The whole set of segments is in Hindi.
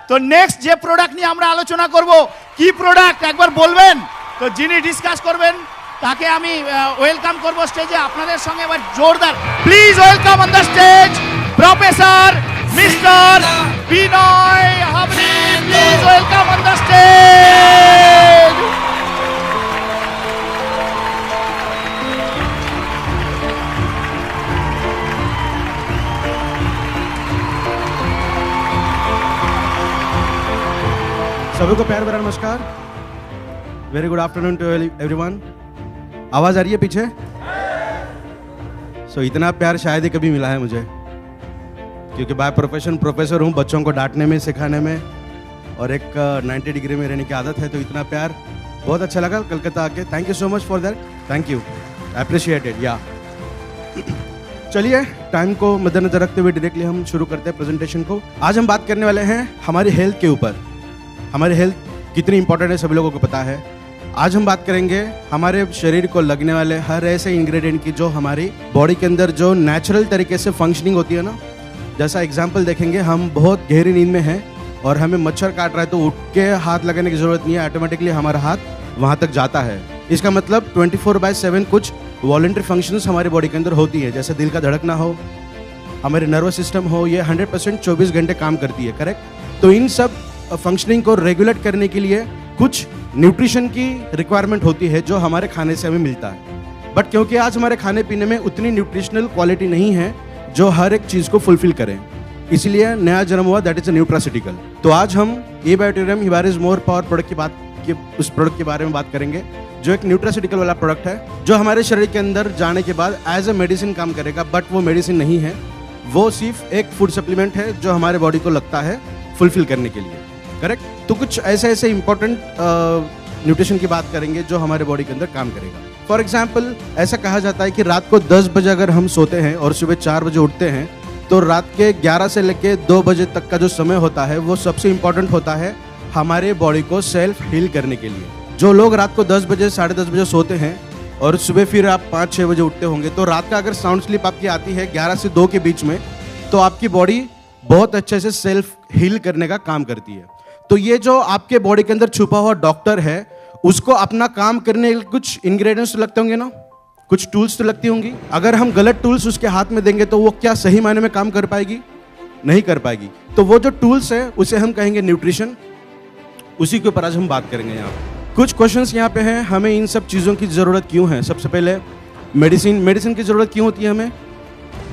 তো নেক্সট যে প্রোডাক্ট নিয়ে আমরা আলোচনা করব, কি প্রোডাক্ট একবার বলবেন? তো যিনি ডিসকাস করবেন তাকে আমি ওয়েলকাম করব স্টেজে। আপনাদের সঙ্গে এবার জোরদার please welcome on the stage professor mister Vinay Hubli. Please welcome on the stage. सभी को प्यार भरा नमस्कार। Very good afternoon to everyone. आवाज आ रही है पीछे? सो इतना प्यार शायद ही कभी मिला है मुझे, क्योंकि बाय प्रोफेशन प्रोफेसर हूँ, बच्चों को डांटने में सिखाने में और एक 90 डिग्री में रहने की आदत है। तो इतना प्यार बहुत अच्छा लगा कलकत्ता आके। Thank you so much for that. Thank you, appreciated. या चलिए टाइम को मद्देनजर रखते हुए डायरेक्टली हम शुरू करते हैं प्रेजेंटेशन को। आज हम बात करने वाले हैं हमारी हेल्थ के ऊपर। हमारी हेल्थ कितनी इंपॉर्टेंट है सभी लोगों को पता है। आज हम बात करेंगे हमारे शरीर को लगने वाले हर ऐसे इंग्रेडिएंट की जो हमारी बॉडी के अंदर जो नेचुरल तरीके से फंक्शनिंग होती है ना। जैसा एग्जांपल देखेंगे, हम बहुत गहरी नींद में हैं और हमें मच्छर काट रहा है तो उठ के हाथ लगाने की ज़रूरत नहीं है, ऑटोमेटिकली हमारा हाथ वहाँ तक जाता है। इसका मतलब 24/7 कुछ वॉलंटरी फंक्शंस हमारी बॉडी के अंदर होती है। जैसे दिल का धड़कना हो, हमारे नर्वस सिस्टम हो, ये 100% 24 घंटे काम करती है, करेक्ट? तो इन सब फंक्शनिंग को रेगुलेट करने के लिए कुछ न्यूट्रिशन की रिक्वायरमेंट होती है जो हमारे खाने से हमें मिलता है। बट क्योंकि आज हमारे खाने पीने में उतनी न्यूट्रिशनल क्वालिटी नहीं है जो हर एक चीज़ को फुलफिल करें, इसलिए नया जन्म हुआ, दैट इज अ न्यूट्रासिटिकल। तो आज हम एबायोटेरियम हिबारिस मोर पावर प्रोडक्ट उस प्रोडक्ट के बारे में बात करेंगे, जो एक न्यूट्रासिटिकल वाला प्रोडक्ट है, जो हमारे शरीर के अंदर जाने के बाद एज अ मेडिसिन काम करेगा। बट वो मेडिसिन नहीं है, वो सिर्फ एक फूड सप्लीमेंट है जो हमारे बॉडी को लगता है फुलफिल करने के लिए, करेक्ट? तो कुछ ऐसे इंपॉर्टेंट न्यूट्रिशन की बात करेंगे जो हमारे बॉडी के अंदर काम करेगा। फॉर एग्जाम्पल, ऐसा कहा जाता है कि रात को 10 बजे अगर हम सोते हैं और सुबह 4 बजे उठते हैं तो रात के 11 से लेकर 2 बजे तक का जो समय होता है वो सबसे इंपॉर्टेंट होता है हमारे बॉडी को सेल्फ हील करने के लिए। जो लोग रात को 10 बजे 10:30 बजे सोते हैं और सुबह फिर आप 5-6 बजे उठते होंगे, तो रात का अगर साउंड स्लीप आपकी आती है 11 से 2 के बीच में, तो आपकी बॉडी बहुत अच्छे से सेल्फ हील करने का काम करती है। तो ये जो आपके बॉडी के अंदर छुपा हुआ डॉक्टर है, उसको अपना काम करने के लिए कुछ इंग्रेडिएंट्स तो लगते होंगे ना, कुछ टूल्स तो लगती होंगी। अगर हम गलत टूल्स उसके हाथ में देंगे तो वो क्या सही मायने में काम कर पाएगी? नहीं कर पाएगी। तो वो जो टूल्स है उसे हम कहेंगे न्यूट्रिशन। उसी के ऊपर आज हम बात करेंगे। यहाँ कुछ क्वेश्चंस यहाँ पे हैं, हमें इन सब चीज़ों की ज़रूरत क्यों है? सबसे पहले मेडिसिन की ज़रूरत क्यों होती है हमें?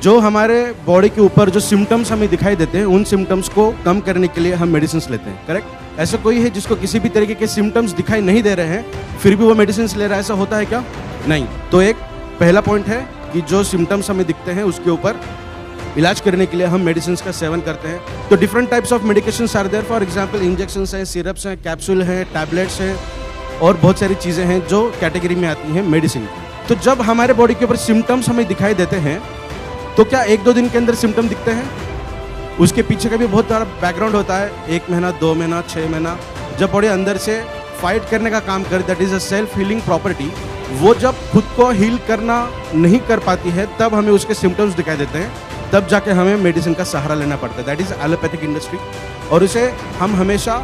जो हमारे बॉडी के ऊपर जो सिम्टम्स हमें दिखाई देते हैं, उन सिम्टम्स को कम करने के लिए हम मेडिसिन लेते हैं, करेक्ट? ऐसा कोई है जिसको किसी भी तरीके के सिम्टम्स दिखाई नहीं दे रहे हैं फिर भी वो मेडिसिन ले रहा है? ऐसा होता है क्या? नहीं। तो एक पहला पॉइंट है कि जो सिम्टम्स हमें दिखते हैं उसके ऊपर इलाज करने के लिए हम मेडिसिन का सेवन करते हैं। तो different types of medications are there. For example, injections हैं, सिरप्स हैं, कैप्सूल हैं, टैबलेट्स हैं और बहुत सारी चीज़ें हैं जो कैटेगरी में आती हैं मेडिसिन की। तो जब हमारे बॉडी के ऊपर सिम्टम्स हमें दिखाई देते हैं तो क्या 1-2 दिन के अंदर सिम्टम दिखते हैं? उसके पीछे का भी बहुत सारा बैकग्राउंड होता है, 1 महीना, 2 महीना, 6 महीना। जब बॉडी अंदर से फाइट करने का काम करे, that is a self healing property, वो जब खुद को हील करना नहीं कर पाती है तब हमें उसके सिम्टम्स दिखाई देते हैं, तब जाके हमें मेडिसिन का सहारा लेना पड़ता है। दैट इज एलोपैथिक इंडस्ट्री और उसे हम हमेशा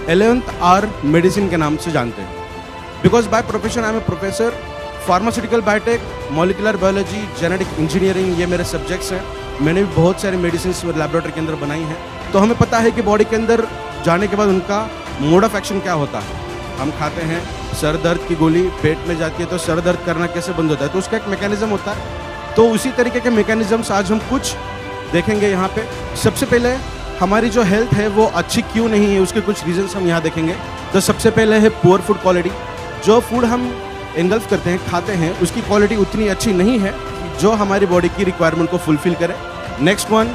11th आवर मेडिसिन के नाम से जानते हैं। Because by profession I am a professor, pharmaceutical biotech, molecular biology, genetic engineering, ये मेरे सब्जेक्ट्स हैं। मैंने भी बहुत सारी मेडिसिन लैबोरेटरी के अंदर बनाई हैं। तो हमें पता है कि बॉडी के अंदर जाने के बाद उनका मोड ऑफ एक्शन क्या होता है। हम खाते हैं, सर दर्द की गोली पेट में जाती है तो सर दर्द करना कैसे बंद होता है? तो उसका एक मैकेनिज्म होता है। तो उसी तरीके के मैकेनिज्म्स आज हम कुछ देखेंगे यहाँ पे। सबसे पहले हमारी जो हेल्थ है वो अच्छी क्यों नहीं है, उसके कुछ रीजन्स हम यहाँ देखेंगे। तो सबसे पहले है पुअर फूड क्वालिटी। जो फूड हम एंगल्फ करते हैं, खाते हैं, उसकी क्वालिटी उतनी अच्छी नहीं है जो हमारी बॉडी की रिक्वायरमेंट को फुलफिल करे। Next one,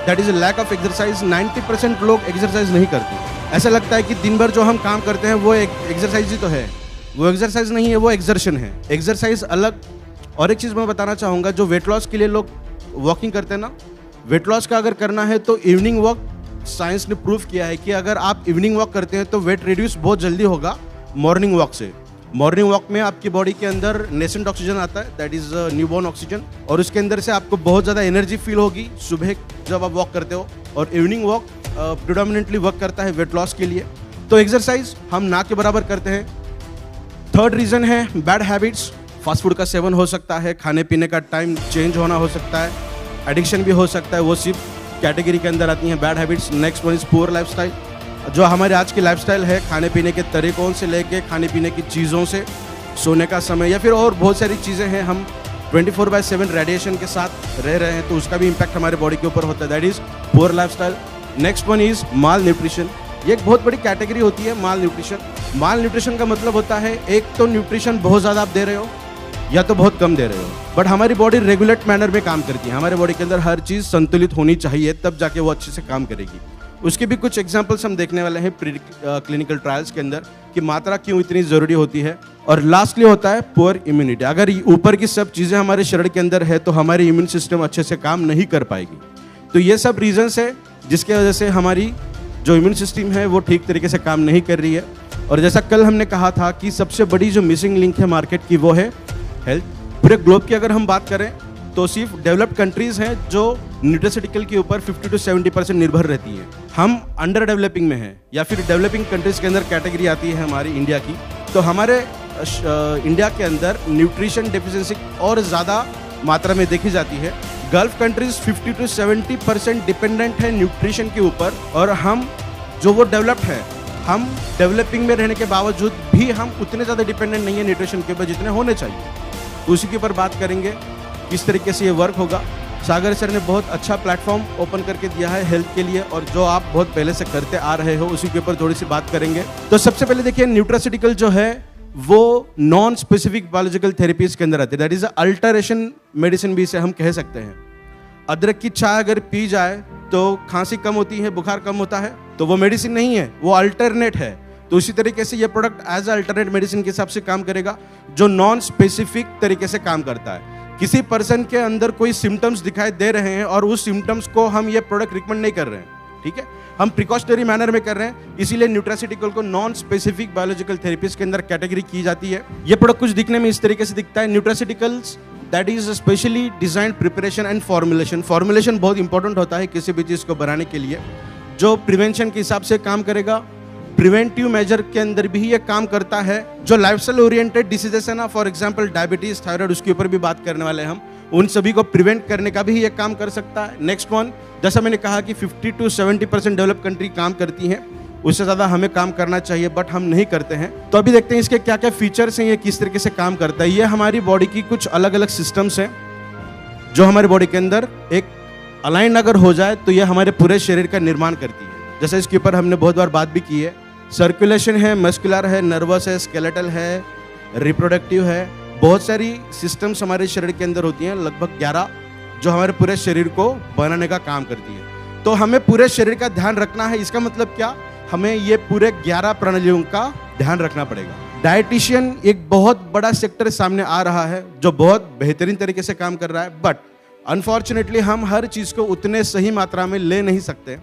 that is a lack of exercise. 90% लोग एक्सरसाइज नहीं करते। ऐसा लगता है कि दिन भर जो हम काम करते हैं वो एक एक्सरसाइज ही तो है। वो एक्सरसाइज नहीं है, वो एक्सर्शन है। एक्सरसाइज अलग। और एक चीज़ मैं बताना चाहूँगा, जो वेट लॉस के लिए लोग वॉकिंग करते हैं ना, वेट लॉस का अगर करना है तो इवनिंग वॉक, साइंस ने प्रूव किया है कि अगर आप इवनिंग वॉक करते हैं तो वेट रिड्यूस बहुत जल्दी होगा मॉर्निंग वॉक से। मॉर्निंग वॉक में आपकी बॉडी के अंदर नेसेंट ऑक्सीजन आता है, दैट इज न्यूबॉर्न ऑक्सीजन, और उसके अंदर से आपको बहुत ज़्यादा एनर्जी फील होगी सुबह जब आप वॉक करते हो। और इवनिंग वॉक प्रिडोमिनेंटली वर्क करता है वेट लॉस के लिए। तो एक्सरसाइज हम ना के बराबर करते हैं। थर्ड रीज़न है बैड हैबिट्स। फास्ट फूड का सेवन हो सकता है, खाने पीने का टाइम चेंज होना हो सकता है, एडिक्शन भी हो सकता है, वो सिर्फ कैटेगरी के अंदर आती हैं bad habits. Next one is poor lifestyle. जो हमारे आज की लाइफस्टाइल है, खाने पीने के तरीक़ों से लेके खाने पीने की चीज़ों से, सोने का समय या फिर और बहुत सारी चीज़ें हैं, हम 24/7 रेडिएशन के साथ रह रहे हैं, तो उसका भी इम्पैक्ट हमारे बॉडी के ऊपर होता है। That is poor lifestyle. Next one is mall nutrition. ये एक बहुत बड़ी कैटेगरी होती है माल न्यूट्रिशन। माल न्यूट्रिशन का मतलब होता है एक तो न्यूट्रिशन बहुत ज़्यादा आप दे रहे हो या तो बहुत कम दे रहे हो, बट हमारी बॉडी रेगुलेट मैनर में काम करती है। हमारे बॉडी के अंदर हर चीज़ संतुलित होनी चाहिए, तब जाके वो अच्छे से काम करेगी। उसके भी कुछ एग्जाम्पल्स हम देखने वाले हैं क्लिनिकल ट्रायल्स के अंदर कि मात्रा क्यों इतनी ज़रूरी होती है। और लास्टली होता है पुअर इम्यूनिटी। अगर ऊपर की सब चीज़ें हमारे शरीर के अंदर है तो हमारी इम्यून सिस्टम अच्छे से काम नहीं कर पाएगी। तो ये सब रीजंस है जिसके वजह से हमारी जो इम्यून सिस्टम है वो ठीक तरीके से काम नहीं कर रही है। और जैसा कल हमने कहा था कि सबसे बड़ी जो मिसिंग लिंक है मार्केट की वो है हेल्थ। पूरे ग्लोब की अगर हम बात करें तो सिर्फ डेवलप्ड कंट्रीज़ हैं जो न्यूट्रास्यूटिकल के ऊपर 50 से 70% निर्भर रहती हैं। हम अंडर डेवलपिंग में हैं या फिर डेवलपिंग कंट्रीज़ के अंदर कैटेगरी आती है हमारी इंडिया की। तो हमारे इंडिया के अंदर न्यूट्रिशन डेफिशिएंसी और ज़्यादा मात्रा में देखी जाती है। गल्फ कंट्रीज़ 50 से 70% डिपेंडेंट है न्यूट्रिशन के ऊपर, और हम जो वो डेवलप्ड है, हम डेवलपिंग में रहने के बावजूद भी हम उतने ज़्यादा डिपेंडेंट नहीं है न्यूट्रिशन के ऊपर जितने होने चाहिए। तो उसी के ऊपर बात करेंगे किस तरीके से ये वर्क होगा। सागर सर ने बहुत अच्छा प्लेटफॉर्म ओपन करके दिया है हेल्थ के लिए, और जो आप बहुत पहले से करते आ रहे हो उसी के ऊपर थोड़ी सी बात करेंगे। तो सबसे पहले देखिए, न्यूट्रास्यूटिकल जो है वो नॉन स्पेसिफिक बायोलॉजिकल थेरेपीज के अंदर आती है। दैट इज अल्टरेशन मेडिसिन भी इसे हम कह सकते हैं। अदरक की चाय अगर पी जाए तो खांसी कम होती है, बुखार कम होता है, तो वो मेडिसिन नहीं है, वो अल्टरनेट है। तो उसी तरीके से ये प्रोडक्ट एज अल्टरनेट मेडिसिन के हिसाब से काम करेगा, जो नॉन स्पेसिफिक तरीके से काम करता है। किसी पर्सन के अंदर कोई सिम्टम्स दिखाई दे रहे हैं और उस सिम्टम्स को हम ये प्रोडक्ट रिकमेंड नहीं कर रहे हैं, ठीक है, हम प्रिकॉशनरी मैनर में कर रहे हैं। इसीलिए न्यूट्रास्यूटिकल को नॉन स्पेसिफिक बायोलॉजिकल थेरेपीज के अंदर कैटेगरी की जाती है। ये प्रोडक्ट कुछ दिखने में इस तरीके से दिखता है। Nutraceuticals that is specially designed preparation and formulation. Formulation बहुत इंपॉर्टेंट होता है किसी भी चीज़ को बनाने के लिए, जो प्रिवेंशन के हिसाब से काम करेगा, प्रिवेंटिव मेजर के अंदर भी ये काम करता है। जो लाइफस्टाइल ओरिएंटेड डिसीजेस है ना, फॉर एग्जांपल डायबिटीज, थायराइड, उसके ऊपर भी बात करने वाले हैं हम, उन सभी को प्रिवेंट करने का भी ये काम कर सकता है। नेक्स्ट वन, जैसा मैंने कहा कि 50 से 70% डेवलप कंट्री काम करती हैं, उससे ज़्यादा हमें काम करना चाहिए, बट हम नहीं करते हैं। तो अभी देखते हैं इसके क्या क्या फीचर्स हैं, ये किस तरीके से काम करता है। ये हमारी बॉडी की कुछ अलग अलग सिस्टम्स हैं जो हमारी बॉडी के अंदर एक अलाइन अगर हो जाए तो ये हमारे पूरे शरीर का निर्माण करती है। जैसे इसके ऊपर हमने बहुत बार बात भी की है। सर्कुलेशन है, मस्कुलर है, नर्वस है, स्केलेटल है, रिप्रोडक्टिव है, बहुत सारी सिस्टम्स हमारे शरीर के अंदर होती हैं, लगभग 11, जो हमारे पूरे शरीर को बनाने का काम करती है। तो हमें पूरे शरीर का ध्यान रखना है। इसका मतलब क्या, हमें ये पूरे 11 प्रणालियों का ध्यान रखना पड़ेगा। डाइटिशियन एक बहुत बड़ा सेक्टर सामने आ रहा है जो बहुत बेहतरीन तरीके से काम कर रहा है, बट अनफॉर्चुनेटली हम हर चीज़ को उतने सही मात्रा में ले नहीं सकते।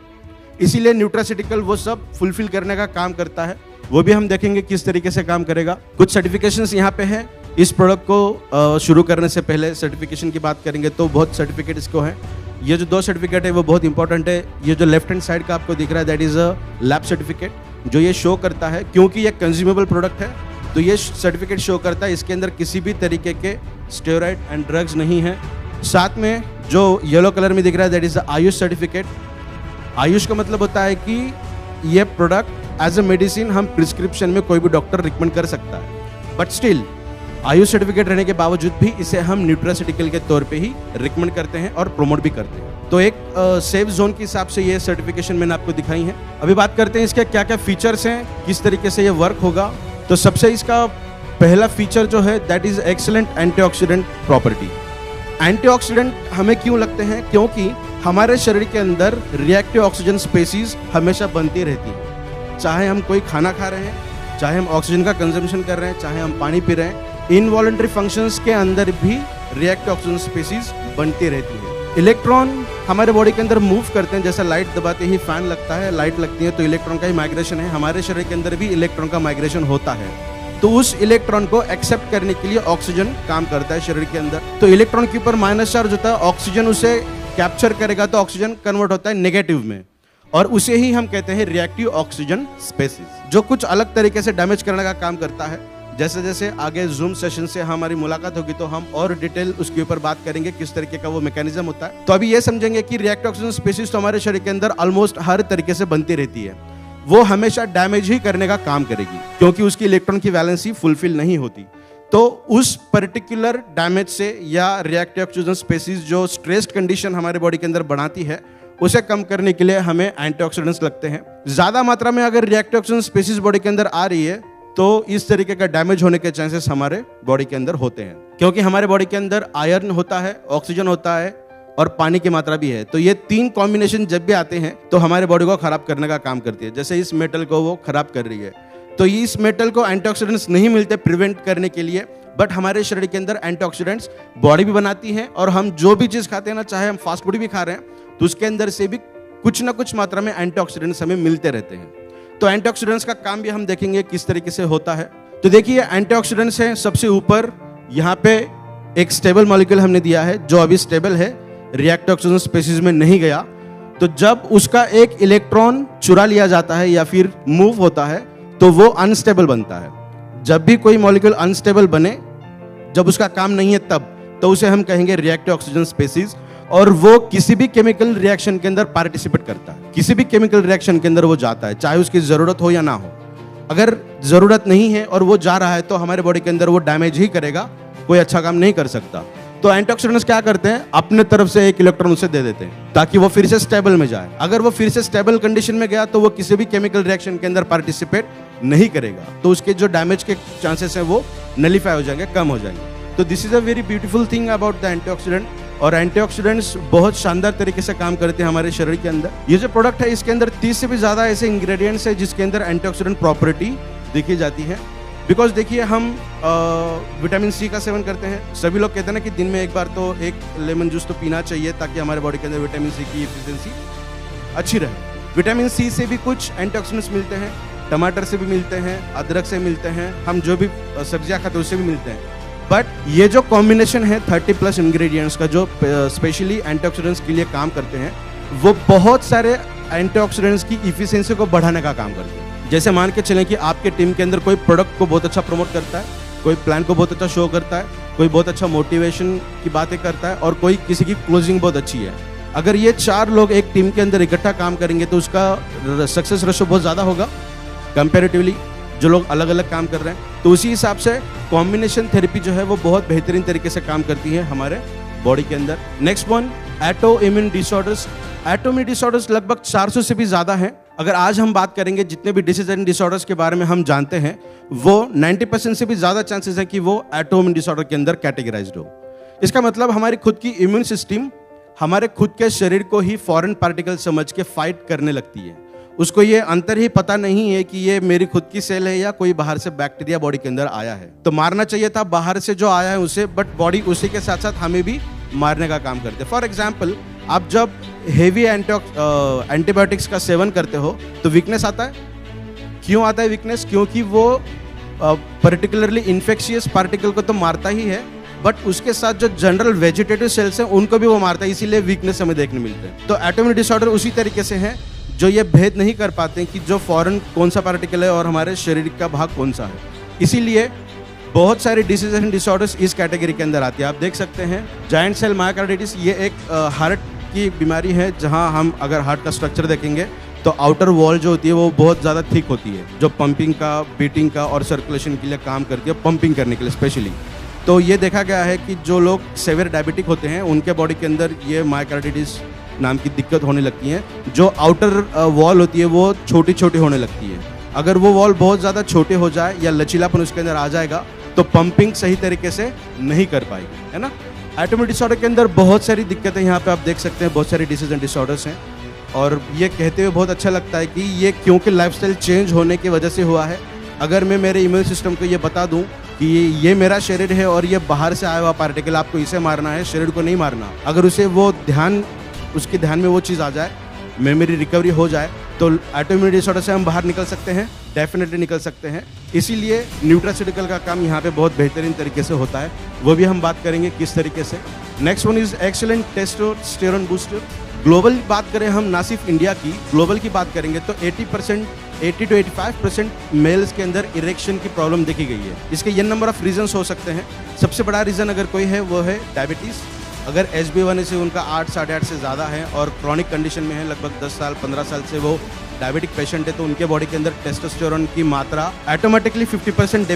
इसीलिए न्यूट्रास्यूटिकल वो सब फुलफिल करने का काम करता है। वो भी हम देखेंगे किस तरीके से काम करेगा। कुछ सर्टिफिकेशंस यहाँ पे है। इस प्रोडक्ट को शुरू करने से पहले सर्टिफिकेशन की बात करेंगे तो बहुत सर्टिफिकेट इसको हैं। ये जो 2 सर्टिफिकेट है वो बहुत इंपॉर्टेंट है। ये जो लेफ्ट हैंड साइड का आपको दिख रहा है that is a lab certificate, जो ये शो करता है, क्योंकि ये कंज्यूमेबल प्रोडक्ट है तो ये सर्टिफिकेट शो करता है इसके अंदर किसी भी तरीके के स्टेरॉइड एंड ड्रग्स नहीं है। साथ में जो येलो कलर में दिख रहा है that is the Ayush certificate. Ayush का मतलब होता है कि ये प्रोडक्ट एज अ मेडिसिन हम प्रिस्क्रिप्शन में कोई भी डॉक्टर रिकमेंड कर सकता है, बट स्टिल आयुष सर्टिफिकेट रहने के बावजूद भी इसे हम न्यूट्रास्यूटिकल के तौर पे ही रिकमेंड करते हैं और प्रमोट भी करते हैं। तो एक सेफ जोन के हिसाब से ये सर्टिफिकेशन मैंने आपको दिखाई है। अभी बात करते हैं इसके क्या क्या फीचर्स हैं, किस तरीके से ये वर्क होगा। तो सबसे इसका पहला फीचर जो है that is excellent antioxidant property. Antioxidant हमें क्यों लगते हैं, क्योंकि हमारे शरीर के अंदर रिएक्टिव ऑक्सीजन स्पेसीज हमेशा बनती रहती है। चाहे हम कोई खाना खा रहे हैं, चाहे हम ऑक्सीजन का कंजम्पशन कर रहे हैं, चाहे हम पानी पी रहे हैं, इनवॉलंटरी फंक्शंस के अंदर भी रिएक्टिव ऑक्सीजन स्पेसीज बनती रहती है। इलेक्ट्रॉन हमारे बॉडी के अंदर मूव करते हैं, जैसा लाइट दबाते ही फैन लगता है, लाइट लगती है तो इलेक्ट्रॉन का ही माइग्रेशन है। हमारे शरीर के अंदर भी इलेक्ट्रॉन का माइग्रेशन होता है, तो उस इलेक्ट्रॉन को एक्सेप्ट करने के लिए ऑक्सीजन काम करता है शरीर के अंदर। तो इलेक्ट्रॉन के ऊपर माइनस चार्ज होता है, ऑक्सीजन उसे कैप्चर करेगा तो ऑक्सीजन कन्वर्ट होता है नेगेटिव में, और उसे ही हम कहते हैं रिएक्टिव ऑक्सीजन स्पेसीज, जो कुछ अलग तरीके से डैमेज करने का काम करता है। जैसे जैसे आगे जूम सेशन से हमारी मुलाकात होगी तो हम और डिटेल उसके ऊपर बात करेंगे किस तरीके का वो मैकेनिज्म होता है। तो अभी ये समझेंगे कि रिएक्टिव ऑक्सीजन स्पेसीज तो हमारे शरीर के अंदर ऑलमोस्ट हर तरीके से बनती रहती है, वो हमेशा डैमेज ही करने का काम करेगी क्योंकि उसकी इलेक्ट्रॉन की वैलेंसी फुलफिल नहीं होती। तो उस पर्टिकुलर डैमेज से या रिएक्टिव ऑक्सीजन स्पेसीज जो स्ट्रेस्ड कंडीशन हमारे बॉडी के अंदर बनाती है उसे कम करने के लिए हमें एंटीऑक्सीडेंट्स लगते हैं। ज्यादा मात्रा में अगर रिएक्टिव ऑक्सीजन स्पेसीज बॉडी के अंदर आ रही है तो इस तरीके का डैमेज होने के चांसेस हमारे बॉडी के अंदर होते हैं, क्योंकि हमारे बॉडी के अंदर आयरन होता है, ऑक्सीजन होता है और पानी की मात्रा भी है। तो ये तीन कॉम्बिनेशन जब भी आते हैं तो हमारे बॉडी को खराब करने का काम करती है। जैसे इस मेटल को वो खराब कर रही है, तो इस मेटल को एंटीऑक्सीडेंट्स नहीं मिलते प्रिवेंट करने के लिए, बट हमारे शरीर के अंदर एंटीऑक्सीडेंट्स बॉडी भी बनाती है। और हम जो भी चीज खाते हैं ना, चाहे हम फास्ट फूड भी खा रहे हैं, तो उसके अंदर से भी कुछ ना कुछ मात्रा में एंटीऑक्सीडेंट्स हमें मिलते रहते हैं। तो एंटीऑक्सीडेंट्स का काम भी हम देखेंगे किस तरीके से होता है। तो देखिए एंटीऑक्सीडेंट्स है सबसे ऊपर, यहाँ पे एक स्टेबल मॉलिक्यूल हमने दिया है जो अभी स्टेबल है, रिएक्टिव ऑक्सीजन स्पेसीज में नहीं गया। तो जब उसका एक इलेक्ट्रॉन चुरा लिया जाता है या फिर मूव होता है तो वो अनस्टेबल बनता है। जब भी कोई मॉलिक्यूल अनस्टेबल बने, जब उसका काम नहीं है तब, तो उसे हम कहेंगे रिएक्टिव ऑक्सीजन स्पेसीज। और वो किसी भी केमिकल रिएक्शन के अंदर पार्टिसिपेट करता है, किसी भी केमिकल रिएक्शन के अंदर वो जाता है, चाहे उसकी जरूरत हो या ना हो। अगर जरूरत नहीं है और वो जा रहा है तो हमारे बॉडी के अंदर वो डैमेज ही करेगा, कोई अच्छा काम नहीं कर सकता। तो एंटीऑक्सीडेंट्स क्या करते हैं, अपने तरफ से एक इलेक्ट्रॉन उसे दे देते हैं ताकि वो फिर से स्टेबल में जाए। अगर वो फिर से स्टेबल कंडीशन में गया तो वो किसी भी केमिकल रिएक्शन के अंदर पार्टिसिपेट नहीं करेगा, तो उसके जो डैमेज के चांसेस हैं वो नलीफाई हो जाएंगे, कम हो जाएंगे। तो this is a very beautiful thing about the antioxidant. और एंटीऑक्सीडेंट्स बहुत शानदार तरीके से काम करते हैं हमारे शरीर के अंदर। ये जो प्रोडक्ट है इसके अंदर 30 से भी ज्यादा ऐसे इंग्रेडिएंट्स है जिसके अंदर एंटीऑक्सीडेंट प्रॉपर्टी देखी जाती है। बिकॉज देखिए हम विटामिन सी का सेवन करते हैं, सभी लोग कहते हैं ना कि दिन में एक बार तो एक लेमन जूस तो पीना चाहिए ताकि हमारे बॉडी के अंदर विटामिन सी की एफिशिएंसी अच्छी रहे। विटामिन सी से भी कुछ एंटीऑक्सीडेंट्स मिलते हैं, टमाटर से भी मिलते हैं, अदरक से मिलते हैं, हम जो भी सब्जियां खाते हैं उससे भी मिलते हैं। बट ये जो कॉम्बिनेशन है 30+ इंग्रेडिएंट्स का जो स्पेशली एंटीऑक्सीडेंट्स के लिए काम करते हैं, वो बहुत सारे एंटीऑक्सीडेंट्स की इफिशिएंसी को बढ़ाने का काम करते हैं। जैसे मान के चलें कि आपके टीम के अंदर कोई प्रोडक्ट को बहुत अच्छा प्रमोट करता है, कोई प्लान को बहुत अच्छा शो करता है, कोई बहुत अच्छा मोटिवेशन की बातें करता है और कोई किसी की क्लोजिंग बहुत अच्छी है। अगर ये 4 लोग एक टीम के अंदर इकट्ठा काम करेंगे तो उसका सक्सेस रेशो बहुत ज़्यादा होगा कंपेरेटिवली जो लोग अलग अलग काम कर रहे हैं। तो उसी हिसाब से कॉम्बिनेशन थेरेपी जो है वो बहुत बेहतरीन तरीके से काम करती है हमारे बॉडी के अंदर। Next one, auto immune disorders. Auto immune disorders लगभग 400 से भी ज़्यादा हैं। अगर आज हम बात करेंगे जितने भी डिसीज एंड डिसऑर्डर्स के बारे में हम जानते हैं, वो 90% से भी ज़्यादा चांसेस है कि वो ऑटो इम्यून डिसऑर्डर के अंदर कैटेगराइज्ड हो। इसका मतलब हमारी खुद की इम्यून सिस्टम हमारे खुद के शरीर को ही फॉरेन पार्टिकल समझ के फाइट करने लगती है। उसको ये अंतर ही पता नहीं है कि ये मेरी खुद की सेल है या कोई बाहर से बैक्टीरिया बॉडी के अंदर आया है। तो मारना चाहिए था बाहर से जो आया है उसे, बट बॉडी उसी के साथ साथ हमें भी मारने का काम करते हैं। फॉर एग्जाम्पल, आप जब हेवी एंटीबायोटिक्स का सेवन करते हो तो वीकनेस आता है। क्यों आता है वीकनेस? क्योंकि वो पर्टिकुलरली इन्फेक्शियस पार्टिकल को तो मारता ही है, बट उसके साथ जो जनरल वेजिटेटिव सेल्स हैं उनको भी वो मारता है, इसीलिए वीकनेस हमें देखने मिलते हैं। तो ऑटोइम्यून डिसऑर्डर उसी तरीके से हैं जो ये भेद नहीं कर पाते कि जो फॉरेन कौन सा पार्टिकल है और हमारे शरीर का भाग कौन सा है। इसीलिए बहुत सारे डिसीज एंड डिसऑर्डर्स इस कैटेगरी के अंदर आती है। आप देख सकते हैं जायंट सेल मायोकार्डाइटिस, ये एक हार्ट की बीमारी है जहां हम अगर हार्ट का स्ट्रक्चर देखेंगे तो आउटर वॉल जो होती है वो बहुत ज़्यादा थिक होती है, जो पंपिंग का, बीटिंग का और सर्कुलेशन के लिए काम करती है, पंपिंग करने के लिए स्पेशली। तो ये देखा गया है कि जो लोग सेवियर डायबिटिक होते हैं उनके बॉडी के अंदर ये मायोकार्डाइटिस नाम की दिक्कत होने लगती है। जो आउटर वॉल होती है वो छोटी छोटी होने लगती है। अगर वो वॉल बहुत ज़्यादा छोटे हो जाए या लचीलापन उसके अंदर आ जाएगा तो पंपिंग सही तरीके से नहीं कर पाएगी, है ना। ऑटोइम्यून डिसऑर्डर के अंदर बहुत सारी दिक्कतें यहाँ पे आप देख सकते हैं, बहुत सारी डिसीज एंड डिसऑर्डर्स हैं। और ये कहते हुए बहुत अच्छा लगता है कि ये क्योंकि लाइफस्टाइल चेंज होने की वजह से हुआ है। अगर मैं मेरे इम्यून सिस्टम को ये बता दूं कि ये मेरा शरीर है और ये बाहर से आया हुआ पार्टिकल, आपको इसे मारना है, शरीर को नहीं मारना, अगर उसे वो उसके ध्यान में वो चीज़ आ जाए, मेमोरी रिकवरी हो जाए, तो ऑटोइम्यून डिसऑर्डर से हम बाहर निकल सकते हैं, डेफिनेटली निकल सकते हैं। इसीलिए न्यूट्रास्यूटिकल का काम यहाँ पे बहुत बेहतरीन तरीके से होता है, वो भी हम बात करेंगे किस तरीके से। Next one is excellent testosterone booster. Global बात करें हम, ना सिर्फ इंडिया की, ग्लोबल की बात करेंगे तो 80 to 85% मेल्स के अंदर इरेक्शन की प्रॉब्लम देखी गई है। इसके ये नंबर ऑफ रीजंस हो सकते हैं। सबसे बड़ा रीज़न अगर कोई है वो है डायबिटीज़। अगर HbA1c उनका 8, 8.5 से ज़्यादा है और क्रॉनिक कंडीशन में है, लगभग 10 साल 15 साल से वो डायबिटिक पेशेंट है, तो उनके बॉडी के अंदर टेस्टोस्टेरोन की मात्रा ऑटोमेटिकली 50%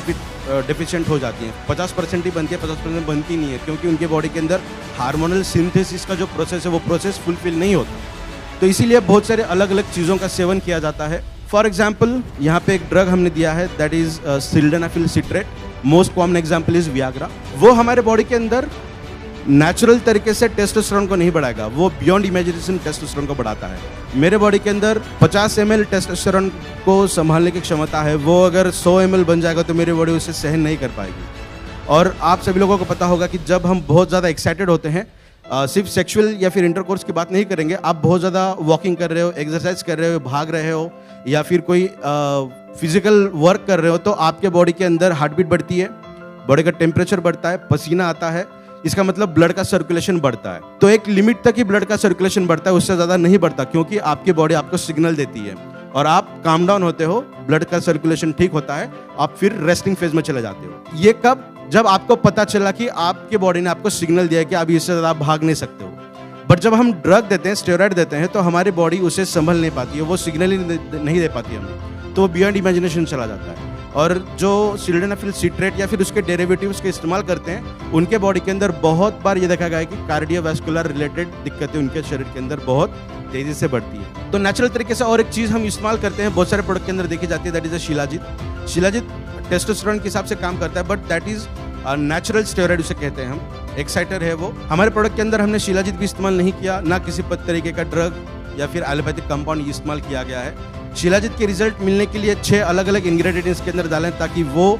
डेफिशिएंट हो जाती है। 50% ही बनती है, 50% बनती नहीं है, क्योंकि उनके बॉडी के अंदर हार्मोनल सिंथेसिस का जो प्रोसेस है वो प्रोसेस फुलफिल नहीं होता। तो इसीलिए बहुत सारे अलग अलग चीज़ों का सेवन किया जाता है। फॉर एग्जाम्पल यहाँ पे एक ड्रग हमने दिया है, that is sildenafil citrate. Most common example is Viagra. वो हमारे बॉडी के अंदर नेचुरल तरीके से टेस्टोस्टेरोन को नहीं बढ़ाएगा, वो बियॉन्ड इमेजिनेशन टेस्टोस्टेरोन को बढ़ाता है। मेरे बॉडी के अंदर 50 ml टेस्टोस्टेरोन को संभालने की क्षमता है, वो अगर 100 ml बन जाएगा तो मेरी बॉडी उसे सहन नहीं कर पाएगी। और आप सभी लोगों को पता होगा कि जब हम बहुत ज़्यादा एक्साइटेड होते हैं, सिर्फ सेक्सुअल या फिर इंटरकोर्स की बात नहीं करेंगे, आप बहुत ज़्यादा वॉकिंग कर रहे हो, एक्सरसाइज कर रहे हो, भाग रहे हो या फिर कोई फिजिकल वर्क कर रहे हो, तो आपके बॉडी के अंदर हार्ट बीट बढ़ती है, बॉडी का टेम्परेचर बढ़ता है, पसीना आता है। इसका मतलब ब्लड का सर्कुलेशन बढ़ता है। तो एक लिमिट तक ही ब्लड का सर्कुलेशन बढ़ता है, उससे ज़्यादा नहीं बढ़ता, क्योंकि आपकी बॉडी आपको सिग्नल देती है और आप काम डाउन होते हो, ब्लड का सर्कुलेशन ठीक होता है, आप फिर रेस्टिंग फेज में चले जाते हो। ये कब? जब आपको पता चला कि आपके बॉडी ने आपको सिग्नल दिया कि अभी इससे ज़्यादा आप भाग नहीं सकते हो। बट जब हम ड्रग देते हैं, स्टेरॉइड देते हैं, तो हमारी बॉडी उसे संभल नहीं पाती है, वो सिग्नल ही नहीं दे पाती हमें, तो वो बियॉन्ड इमेजिनेशन चला जाता है। और जो सिल्डेनाफिल सिट्रेट या फिर उसके डेरिवेटिव्स के इस्तेमाल करते हैं, उनके बॉडी के अंदर बहुत बार ये देखा गया है कि कार्डियोवैस्कुलर रिलेटेड दिक्कतें उनके शरीर के अंदर बहुत तेजी से बढ़ती है। तो नेचुरल तरीके से और एक चीज़ हम इस्तेमाल करते हैं, बहुत सारे प्रोडक्ट के अंदर देखी जाती है, that is shilajit. Shilajit testosterone के हिसाब से काम करता है, but that is natural steroid उसे कहते हैं हम, एक्साइटर है वो। हमारे प्रोडक्ट के अंदर हमने शिलाजीत भी इस्तेमाल नहीं किया, ना किसी तरीके का ड्रग या फिर एलोपैथिक कंपाउंड इस्तेमाल किया गया है। शिलाजीत के रिजल्ट मिलने के लिए 6 अलग अलग इंग्रेडिएंट्स के अंदर डालें, ताकि वो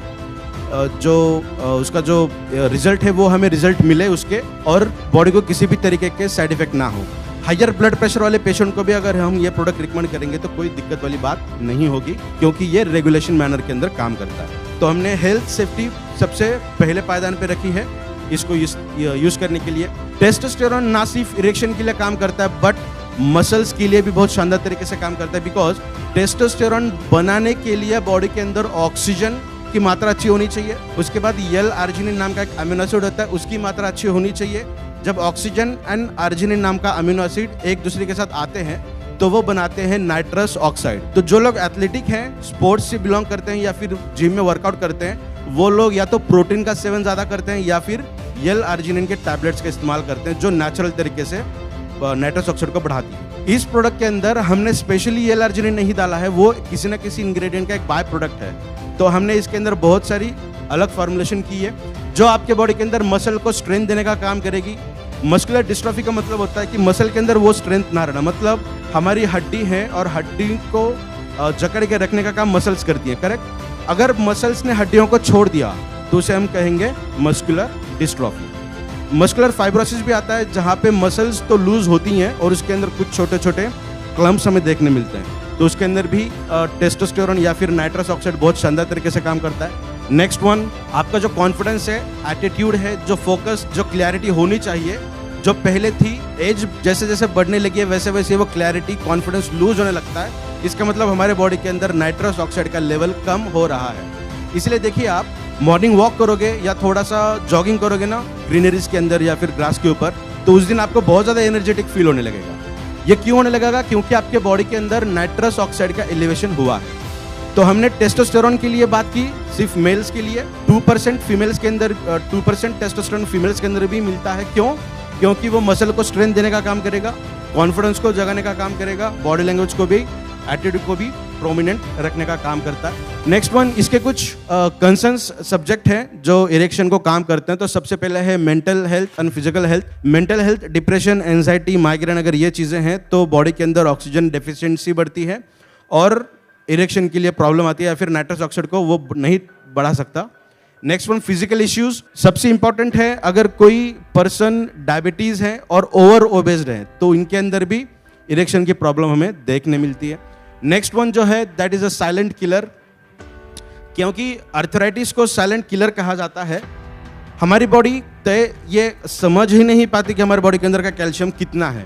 उसका जो रिजल्ट है वो हमें रिजल्ट मिले उसके, और बॉडी को किसी भी तरीके के साइड इफेक्ट ना हो। हायर ब्लड प्रेशर वाले पेशेंट को भी अगर हम ये प्रोडक्ट रिकमेंड करेंगे तो कोई दिक्कत वाली बात नहीं होगी, क्योंकि ये रेगुलेशन मैनर के अंदर काम करता है। तो हमने हेल्थ सेफ्टी सबसे पहले पायदान पे रखी है इसको यूज करने के लिए। टेस्टोस्टेरोन ना सिर्फ इरेक्शन के लिए काम करता है, बट मसल्स के लिए भी बहुत शानदार तरीके से काम करता है, बिकॉज टेस्टोस्टेरोन बनाने के लिए बॉडी के अंदर ऑक्सीजन की मात्रा अच्छी होनी चाहिए। उसके बाद L-आर्जिनिन नाम का एक अमीनो एसिड होता है, उसकी मात्रा अच्छी होनी चाहिए। जब ऑक्सीजन एंड आर्जिनिन नाम का अमीनो एसिड एक दूसरे के साथ आते हैं तो वो बनाते हैं नाइट्रस ऑक्साइड। तो जो लोग एथलेटिक हैं, स्पोर्ट्स से बिलोंग करते हैं या फिर जिम में वर्कआउट करते हैं, वो लोग या तो प्रोटीन का सेवन ज़्यादा करते हैं या फिर L-आर्जिनिन के टैबलेट्स का इस्तेमाल करते हैं, जो नेचुरल तरीके से नाइट्रस ऑक्साइड को बढ़ाती है। इस प्रोडक्ट के अंदर हमने स्पेशली L-आर्जिनिन नहीं डाला है, वो किसी न किसी इंग्रेडिएंट का एक बाय प्रोडक्ट है। तो हमने इसके अंदर बहुत सारी अलग फॉर्मुलेशन की है, जो आपके बॉडी के अंदर मसल को स्ट्रेंथ देने का काम करेगी। मस्कुलर डिस्ट्रॉफी का मतलब होता है कि मसल के अंदर वो स्ट्रेंथ ना रहना, मतलब हमारी हड्डी है और हड्डी को जकड़ के रखने का काम मसल्स करती है, करेक्ट। अगर मसल्स ने हड्डियों को छोड़ दिया तो उसे हम कहेंगे मस्कुलर डिस्ट्रॉफी। मस्कुलर फाइब्रोसिस भी आता है, जहाँ पे मसल्स तो लूज होती हैं और उसके अंदर कुछ छोटे छोटे क्लम्प्स हमें देखने मिलते हैं, तो उसके अंदर भी टेस्टोस्टेरोन या फिर नाइट्रस ऑक्साइड बहुत शानदार तरीके से काम करता है। नेक्स्ट वन, आपका जो कॉन्फिडेंस है, एटीट्यूड है, जो फोकस, जो क्लैरिटी होनी चाहिए, जो पहले थी, एज जैसे जैसे बढ़ने लगी है वैसे वैसे वो क्लैरिटी, कॉन्फिडेंस लूज होने लगता है। इसका मतलब हमारे बॉडी के अंदर नाइट्रस ऑक्साइड का लेवल कम हो रहा है। इसलिए देखिए, आप मॉर्निंग वॉक करोगे या थोड़ा सा जॉगिंग करोगे ना ग्रीनरीज के अंदर या फिर ग्रास के ऊपर, तो उस दिन आपको बहुत ज़्यादा एनर्जेटिक फील होने लगेगा। ये क्यों होने लगेगा? क्योंकि आपके बॉडी के अंदर नाइट्रस ऑक्साइड का एलिवेशन हुआ है। तो हमने टेस्टोस्टेरोन के लिए बात की, सिर्फ मेल्स के लिए। 2% फीमेल्स के अंदर 2% टेस्टोस्टेरोन फीमेल्स के अंदर भी मिलता है। क्यों? क्योंकि वो मसल को स्ट्रेंथ देने का काम करेगा, कॉन्फिडेंस को जगाने का काम करेगा, बॉडी लैंग्वेज को भी, एटीट्यूड को भी प्रोमिनेंट रखने का काम करता है। नेक्स्ट वन, इसके कुछ कंसर्न्स सब्जेक्ट हैं जो इरेक्शन को काम करते हैं। तो सबसे पहले है mental health and physical health. Mental health, depression, anxiety, migraine, अगर ये चीज़ें हैं तो बॉडी के अंदर ऑक्सीजन डेफिशिएंसी बढ़ती है और इरेक्शन के लिए प्रॉब्लम आती है, या फिर नाइट्रस ऑक्साइड को वो नहीं बढ़ा सकता। Next one, physical issues. सबसे इंपॉर्टेंट है, अगर कोई पर्सन डायबिटीज है और ओवर ओबेस्ड है तो इनके अंदर भी इरेक्शन की प्रॉब्लम हमें देखने मिलती है। नेक्स्ट वन जो है, that is a silent killer, क्योंकि आर्थराइटिस को साइलेंट किलर कहा जाता है। हमारी बॉडी तय ये समझ ही नहीं पाती कि हमारी बॉडी के अंदर का कैल्शियम कितना है।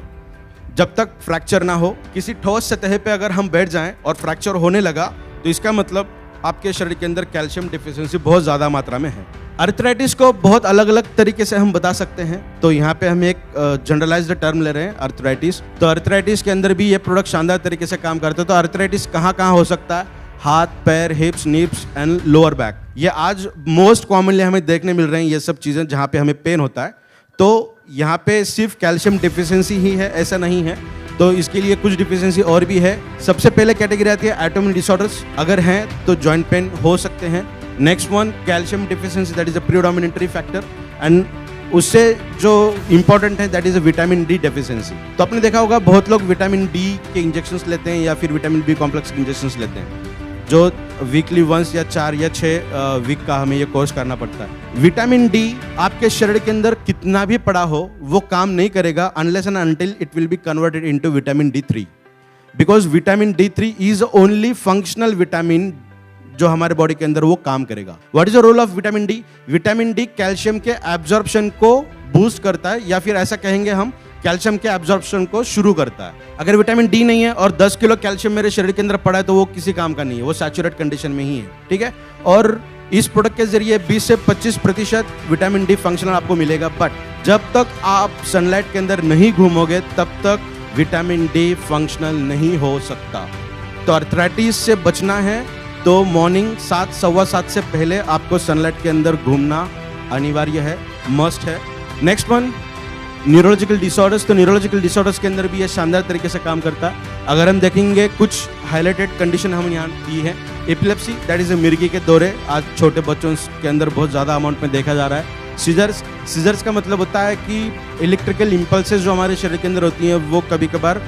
जब तक फ्रैक्चर ना हो। किसी ठोस सतह पे अगर हम बैठ जाएं और फ्रैक्चर होने लगा तो इसका मतलब आपके शरीर के अंदर कैल्शियम डिफिशियंसी बहुत ज़्यादा मात्रा में है। अर्थराइटिस को बहुत अलग अलग तरीके से हम बता सकते हैं। तो यहाँ पे हम एक जनरलाइज्ड टर्म ले रहे हैं, अर्थराइटिस। तो अर्थराइटिस के अंदर भी ये प्रोडक्ट शानदार तरीके से काम करते हैं। तो अर्थराइटिस कहाँ कहाँ हो सकता है? हाथ, पैर, हिप्स, नीप्स एंड लोअर बैक। ये आज मोस्ट कॉमनली हमें देखने मिल रहे हैं ये सब चीज़ें जहाँ पे हमें पेन होता है। तो यहाँ पे सिर्फ कैल्शियम डिफिशियंसी ही है ऐसा नहीं है, तो इसके लिए कुछ डिफिशियंसी और भी है। सबसे पहले कैटेगरी आती है एटोमिक डिसऑर्डर्स, अगर हैं तो जॉइंट पेन हो सकते हैं। Next one calcium deficiency, that is a predominatory factor, and उससे जो इंपॉर्टेंट है that is a vitamin D deficiency. तो आपने देखा होगा बहुत लोग विटामिन डी के इंजेक्शंस लेते हैं या फिर विटामिन बी कॉम्प्लेक्स के इंजेक्शंस लेते हैं, जो वीकली वंस या 4 या 6 वीक का हमें ये कोर्स करना पड़ता है। विटामिन डी आपके शरीर के अंदर कितना भी पड़ा हो वो काम नहीं करेगा unless and until it will be converted into vitamin D3, because vitamin D3 is only functional vitamin जो हमारे बॉडी के अंदर वो काम करेगा। What is the role of vitamin D? Vitamin D calcium के एब्जॉर्प्शन को बूस्ट करता है, या फिर ऐसा कहेंगे हम कैल्शियम के एब्जॉर्प्शन को शुरू करता है। अगर विटामिन डी नहीं है और 10 किलो कैल्शियम मेरे शरीर के अंदर पड़ा है तो वो किसी काम का नहीं है, वो सैचुरेट कंडीशन में ही है, ठीक है। और इस प्रोडक्ट के जरिए 20 से 25% विटामिन डी फंक्शनल आपको मिलेगा, बट जब तक आप सनलाइट के अंदर नहीं घूमोगे तब तक विटामिन डी फंक्शनल नहीं हो सकता। तो अर्थराइटिस से बचना है तो मॉर्निंग 7, सवा 7 से पहले आपको सनलाइट के अंदर घूमना अनिवार्य है, मस्ट है। Next one neurological disorders. तो न्यूरोलॉजिकल डिसऑर्डर्स के अंदर भी ये शानदार तरीके से काम करता है। अगर हम देखेंगे कुछ हाईलाइटेड कंडीशन हम यहाँ दी है। एपिलेप्सी, दैट इज मिर्गी के दौरे, आज छोटे बच्चों के अंदर बहुत ज़्यादा अमाउंट में देखा जा रहा है। सीजर्स का मतलब होता है कि इलेक्ट्रिकल इम्पल्सेस जो हमारे शरीर के अंदर होती हैं वो कभी कभार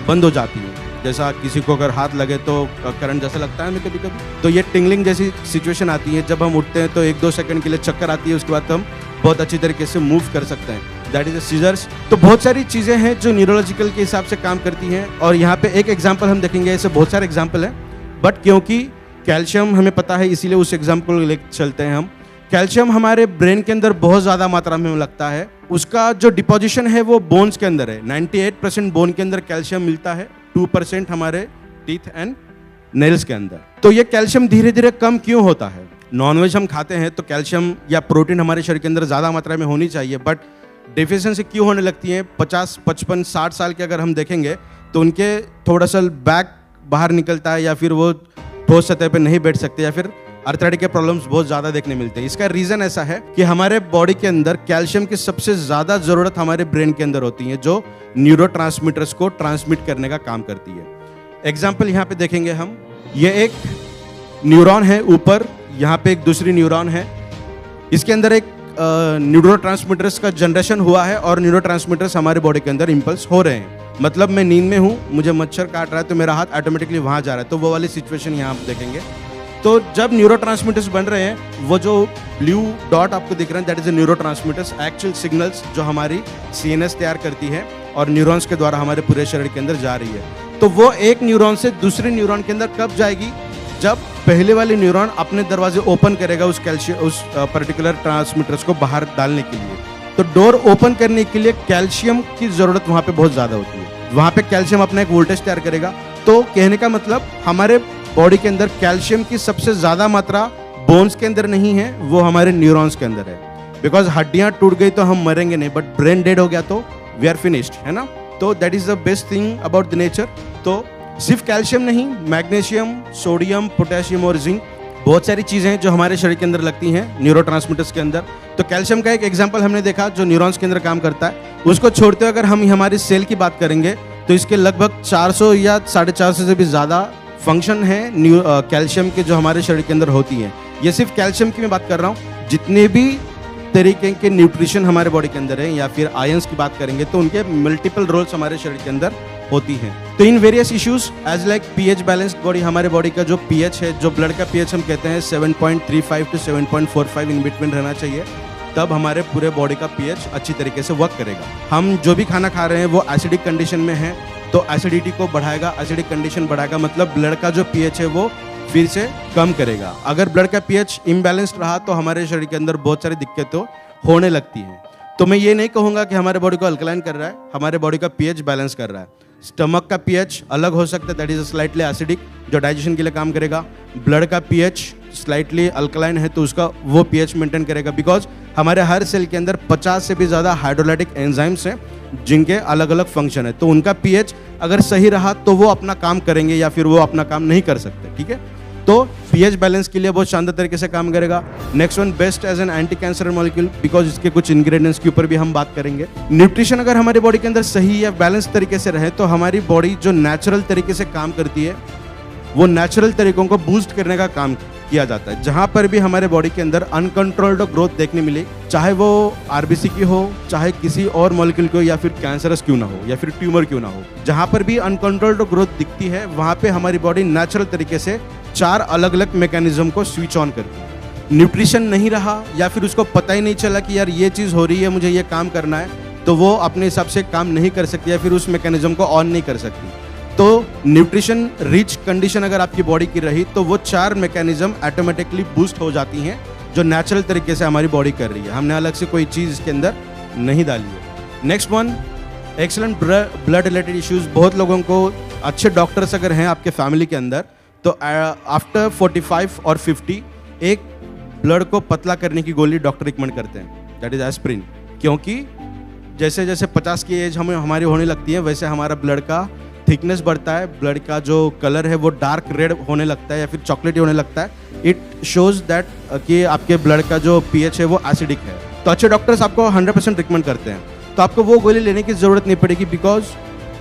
बंद हो जाती हैं। जैसा किसी को अगर हाथ लगे तो करंट जैसा लगता है हमें कभी कभी, तो ये टिंगलिंग जैसी सिचुएशन आती है। जब हम उठते हैं तो 1-2 सेकंड के लिए चक्कर आती है, उसके बाद हम बहुत अच्छी तरीके से मूव कर सकते हैं, दैट इज सीजर्स। तो बहुत सारी चीज़ें हैं जो न्यूरोलॉजिकल के हिसाब से काम करती हैं, और यहाँ पे एक एग्जाम्पल हम देखेंगे, ऐसे बहुत सारे एग्जाम्पल हैं, बट क्योंकि कैल्शियम हमें पता है इसीलिए उस एग्जाम्पल को लेकर चलते हैं हम। कैल्शियम हमारे ब्रेन के अंदर बहुत ज़्यादा मात्रा में लगता है, उसका जो डिपोजिशन है वो बोन्स के अंदर है। 98% बोन के अंदर कैल्शियम मिलता है, 2% हमारे टीथ एंड नेल्स के अंदर। तो ये कैल्शियम धीरे धीरे कम क्यों होता है? नॉनवेज हम खाते हैं तो कैल्शियम या प्रोटीन हमारे शरीर के अंदर ज़्यादा मात्रा में होनी चाहिए, बट डेफिशिएंसी क्यों होने लगती है? 50, 55, 60 साल के अगर हम देखेंगे तो उनके थोड़ा सा बैक बाहर निकलता है, या फिर वो ठोस सतह पे नहीं बैठ सकते, या फिर अर्थराइटिस के प्रॉब्लम्स बहुत ज़्यादा देखने मिलते हैं। इसका रीज़न ऐसा है कि हमारे बॉडी के अंदर कैल्शियम की सबसे ज़्यादा ज़रूरत हमारे ब्रेन के अंदर होती है, जो न्यूरोट्रांसमीटर्स को ट्रांसमिट करने का काम करती है। एग्जाम्पल यहाँ पे देखेंगे हम, ये एक न्यूरॉन है ऊपर, यहाँ पे एक दूसरी न्यूरॉन है, इसके अंदर एक न्यूरोट्रांसमीटर्स का जनरेशन हुआ है और न्यूरोट्रांसमीटर्स हमारे बॉडी के अंदर इम्पल्स हो रहे हैं। मतलब मैं नींद में हूँ, मुझे मच्छर काट रहा है तो मेरा हाथ ऑटोमेटिकली वहाँ जा रहा है, तो वो वाली सिचुएशन यहाँ आप देखेंगे। तो जब न्यूरोट्रांसमीटर्स बन रहे हैं, वो जो ब्लू डॉट आपको दिख रहे हैं that is neurotransmitters, actual signals जो हमारी CNS तैयार करती है और न्यूरॉन्स के द्वारा हमारे पूरे शरीर के अंदर जा रही है। तो वो एक न्यूरॉन से दूसरे न्यूरॉन के अंदर कब जाएगी? जब पहले वाले न्यूरॉन अपने दरवाजे ओपन करेगा उस पर्टिकुलर ट्रांसमीटर्स को बाहर डालने के लिए। तो डोर ओपन करने के लिए कैल्शियम की जरूरत वहाँ पे बहुत ज़्यादा होती है, वहाँ पे कैल्शियम अपना एक वोल्टेज तैयार करेगा। तो कहने का मतलब हमारे बॉडी के अंदर कैल्शियम की सबसे ज़्यादा मात्रा बोन्स के अंदर नहीं है, वो हमारे न्यूरॉन्स के अंदर है। बिकॉज हड्डियाँ टूट गई तो हम मरेंगे नहीं, बट ब्रेन डेड हो गया तो वी आर फिनिश्ड, है ना। तो that is the best thing about the nature. तो सिर्फ कैल्शियम नहीं, मैग्नीशियम, सोडियम, पोटेशियम और जिंक, बहुत सारी चीज़ें हैं जो हमारे शरीर के अंदर लगती हैं न्यूरोट्रांसमीटर्स के अंदर। तो कैल्शियम का एक एग्जांपल हमने देखा जो न्यूरॉन्स के अंदर काम करता है। उसको छोड़ते हुए अगर हम हमारी सेल की बात करेंगे तो इसके लगभग 400 या 450 से भी ज़्यादा फंक्शन है कैल्शियम के जो हमारे शरीर के अंदर होती हैं। ये सिर्फ कैल्शियम की मैं बात कर रहा हूँ, जितने भी तरीके के न्यूट्रिशन हमारे बॉडी के अंदर है या फिर आयंस की बात करेंगे तो उनके मल्टीपल रोल्स हमारे शरीर के अंदर होती हैं। तो इन various issues as like pH balanced body, हमारे बॉडी का जो पीएच है, जो ब्लड का पीएच हम कहते हैं 7.35 टू 7.45 इन बिटवीन रहना चाहिए, तब हमारे पूरे बॉडी का पीएच अच्छी तरीके से वर्क करेगा। हम जो भी खाना खा रहे हैं वो एसिडिक कंडीशन में है तो एसिडिटी को बढ़ाएगा, एसिडिक कंडीशन बढ़ाएगा मतलब ब्लड का जो पीएच है वो फिर से कम करेगा। अगर ब्लड का पीएच इम्बैलेंस्ड रहा तो हमारे शरीर के अंदर बहुत सारी दिक्कतें होने लगती हैं। तो मैं ये नहीं कहूँगा कि हमारे बॉडी को अल्कलाइन कर रहा है, हमारे बॉडी का पीएच बैलेंस कर रहा है। स्टमक का पीएच अलग हो सकता है, दैट इज स्लाइटली एसिडिक, जो डाइजेशन के लिए काम करेगा। ब्लड का पीएच स्लाइटली अल्कलाइन है तो उसका वो पीएच मेंटेन करेगा, बिकॉज हमारे हर सेल के अंदर 50 से भी ज़्यादा हाइड्रोलाइटिक एंजाइम्स हैं जिनके अलग अलग फंक्शन है। तो उनका पीएच अगर सही रहा तो वो अपना काम करेंगे या फिर वो अपना काम नहीं कर सकते, ठीक है। तो पीएच बैलेंस के लिए बहुत शानदार तरीके से काम करेगा। Next one, best as an anti cancer molecule, because इसके कुछ इंग्रेडिएंट्स के ऊपर भी हम बात करेंगे। न्यूट्रिशन अगर हमारी बॉडी के अंदर सही या बैलेंस तरीके से रहे तो हमारी बॉडी जो नेचुरल तरीके से काम करती है वो नेचुरल तरीकों को बूस्ट करने का काम किया जाता है। जहां पर भी हमारे बॉडी के अंदर अनकंट्रोल्ड ग्रोथ देखने मिले, चाहे वो आरबीसी की हो, चाहे किसी और मॉलिक्यूल की हो, या फिर कैंसरस क्यों ना हो, या फिर ट्यूमर क्यों ना हो, जहां पर भी अनकंट्रोल्ड ग्रोथ दिखती है वहां पे हमारी बॉडी नेचुरल तरीके से 4 अलग अलग मैकेनिज्म को स्विच ऑन करती है। न्यूट्रिशन नहीं रहा या फिर उसको पता ही नहीं चला कि यार ये चीज़ हो रही है, मुझे ये काम करना है, तो वो अपने हिसाब से काम नहीं कर सकती या फिर उस मैकेनिज्म को ऑन नहीं कर सकती। तो न्यूट्रिशन रिच कंडीशन अगर आपकी बॉडी की रही तो वो 4 मैकेनिज्म ऑटोमेटिकली बूस्ट हो जाती हैं जो नेचुरल तरीके से हमारी बॉडी कर रही है, हमने अलग से कोई चीज़ इसके अंदर नहीं डाली है। Next one, excellent blood related issues. बहुत लोगों को अच्छे डॉक्टर्स अगर हैं आपके फैमिली के अंदर तो आफ्टर 45 और 50 एक ब्लड को पतला करने की गोली डॉक्टर रिकमेंड करते हैं, दैट इज एस्प्रिन। क्योंकि जैसे जैसे 50 की एज हमारी होने लगती है वैसे हमारा ब्लड का थिकनेस बढ़ता है, ब्लड का जो कलर है वो डार्क रेड होने लगता है या फिर चॉकलेटी होने लगता है। इट शोज दैट कि आपके ब्लड का जो पीएच है वो एसिडिक है। तो अच्छे डॉक्टर्स आपको 100% रिकमेंड करते हैं, तो आपको वो गोली लेने की ज़रूरत नहीं पड़ेगी, बिकॉज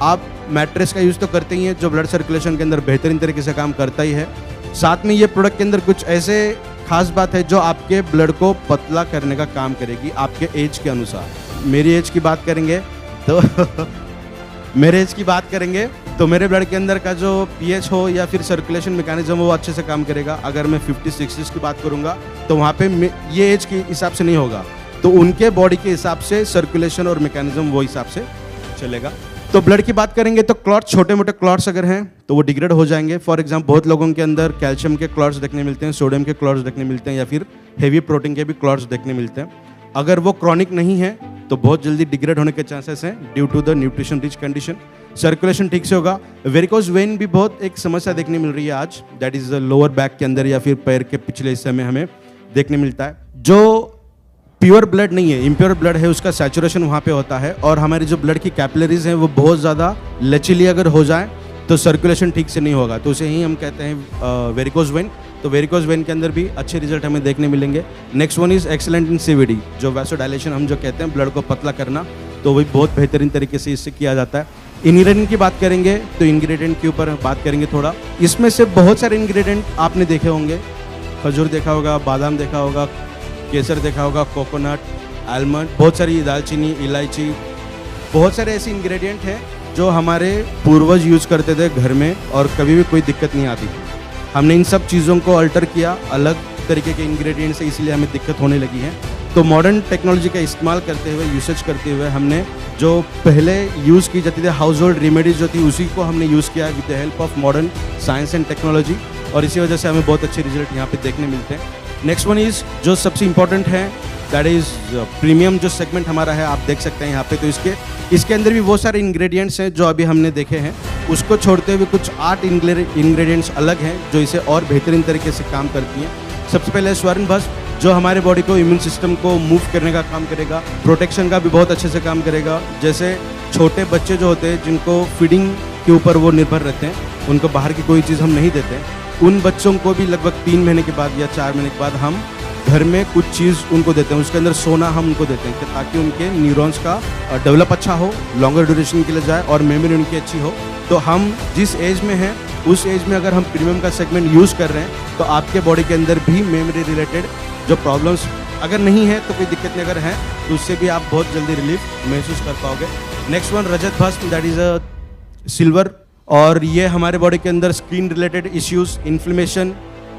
आप मैट्रेस का यूज़ तो करते ही हैं जो ब्लड सर्कुलेशन के अंदर बेहतरीन तरीके से काम करता ही है। साथ में ये प्रोडक्ट के अंदर कुछ ऐसे खास बात है जो आपके ब्लड को पतला करने का काम करेगी आपके एज के अनुसार। मेरी एज की बात करेंगे तो मेरे एज की बात करेंगे तो मेरे ब्लड के अंदर का जो पीएच हो या फिर सर्कुलेशन मैकेनिज्म हो वो अच्छे से काम करेगा। अगर मैं 50-60 की बात करूंगा तो वहाँ पे ये एज के हिसाब से नहीं होगा, तो उनके बॉडी के हिसाब से सर्कुलेशन और मैकेनिज्म वो हिसाब से चलेगा। तो ब्लड की बात करेंगे तो क्लॉट्स, छोटे मोटे क्लॉट्स अगर हैं तो वो डिग्रेड हो जाएंगे। फॉर एग्जाम्पल बहुत लोगों के अंदर कैल्शियम के क्लॉट्स देखने मिलते हैं, सोडियम के क्लॉट्स देखने मिलते हैं, या फिर हेवी प्रोटीन के भी क्लॉट्स देखने मिलते हैं। अगर वो क्रॉनिक नहीं है तो बहुत जल्दी डिग्रेड होने के चांसेस हैं due to the nutrition rich condition. Circulation ठीक से होगा। वेरिकोज वेन भी बहुत एक समस्या देखने मिल रही है आज, दैट इज लोअर बैक के अंदर या फिर पैर के पिछले हिस्से में हमें देखने मिलता है। जो प्योर ब्लड नहीं है, इम्प्योर ब्लड है, उसका सैचुरेशन वहाँ पे होता है और हमारी जो ब्लड की कैपिलरीज हैं वो बहुत ज़्यादा लचीली अगर हो जाए तो सर्कुलेशन ठीक से नहीं होगा, तो उसे ही हम कहते हैं वेरिकोज वेन। तो वेरिकोज वेन के अंदर भी अच्छे रिजल्ट हमें देखने मिलेंगे। Next one is excellent in CVD, जो वैसोडाइलेशन हम जो कहते हैं ब्लड को पतला करना, तो वही बहुत बेहतरीन तरीके से इससे किया जाता है। इंग्रेडिएंट की बात करेंगे तो इंग्रेडिएंट के ऊपर बात करेंगे थोड़ा। इसमें से बहुत सारे इंग्रेडिएंट आपने देखे होंगे, खजूर देखा होगा, बादाम देखा होगा, केसर देखा होगा, कोकोनट, आलमंड, बहुत सारी दालचीनी, इलायची, बहुत सारे ऐसे इंग्रेडिएंट हैं जो हमारे पूर्वज यूज़ करते थे घर में और कभी भी कोई दिक्कत नहीं आती थी। हमने इन सब चीज़ों को अल्टर किया अलग तरीके के इंग्रेडिएंट से, इसलिए हमें दिक्कत होने लगी है। तो मॉडर्न टेक्नोलॉजी का इस्तेमाल करते हुए, यूसेज करते हुए हमने जो पहले यूज़ की जाती थी हाउस होल्ड रेमेडीज जो थी उसी को हमने यूज़ किया है with the help of modern science and technology, और इसी वजह से हमें बहुत अच्छे रिजल्ट यहाँ पे देखने मिलते हैं। नेक्स्ट वन इज़ जो सबसे इम्पोर्टेंट है, दैट इज़ प्रीमियम जो सेगमेंट हमारा है, आप देख सकते हैं यहाँ पे। तो इसके अंदर भी वो सारे इंग्रेडिएंट्स हैं जो अभी हमने देखे हैं, उसको छोड़ते हुए कुछ 8 इंग्रेडिएंट्स अलग हैं जो इसे और बेहतरीन तरीके से काम करती हैं। सबसे पहले स्वर्ण भस्म, जो हमारे बॉडी को इम्यून सिस्टम को मूव करने का काम करेगा, प्रोटेक्शन का भी बहुत अच्छे से काम करेगा। जैसे छोटे बच्चे जो होते हैं जिनको फीडिंग के ऊपर वो निर्भर रहते हैं, उनको बाहर की कोई चीज़ हम नहीं देते, उन बच्चों को भी लगभग 3 महीने के बाद या 4 महीने के बाद हम घर में कुछ चीज़ उनको देते हैं, उसके अंदर सोना हम उनको देते हैं ताकि उनके न्यूरॉन्स का डेवलप अच्छा हो, लॉन्गर ड्यूरेशन के लिए जाए और मेमोरी उनकी अच्छी हो। तो हम जिस एज में हैं उस एज में अगर हम प्रीमियम का सेगमेंट यूज़ कर रहे हैं तो आपके बॉडी के अंदर भी मेमोरी रिलेटेड जो प्रॉब्लम्स अगर नहीं है तो कोई दिक्कत नहीं, अगर है तो उससे भी आप बहुत जल्दी रिलीफ महसूस कर पाओगे। नेक्स्ट वन रजत भस्म, दैट इज़ अ सिल्वर, और ये हमारे बॉडी के अंदर स्किन रिलेटेड इश्यूज, इन्फ्लेमेशन,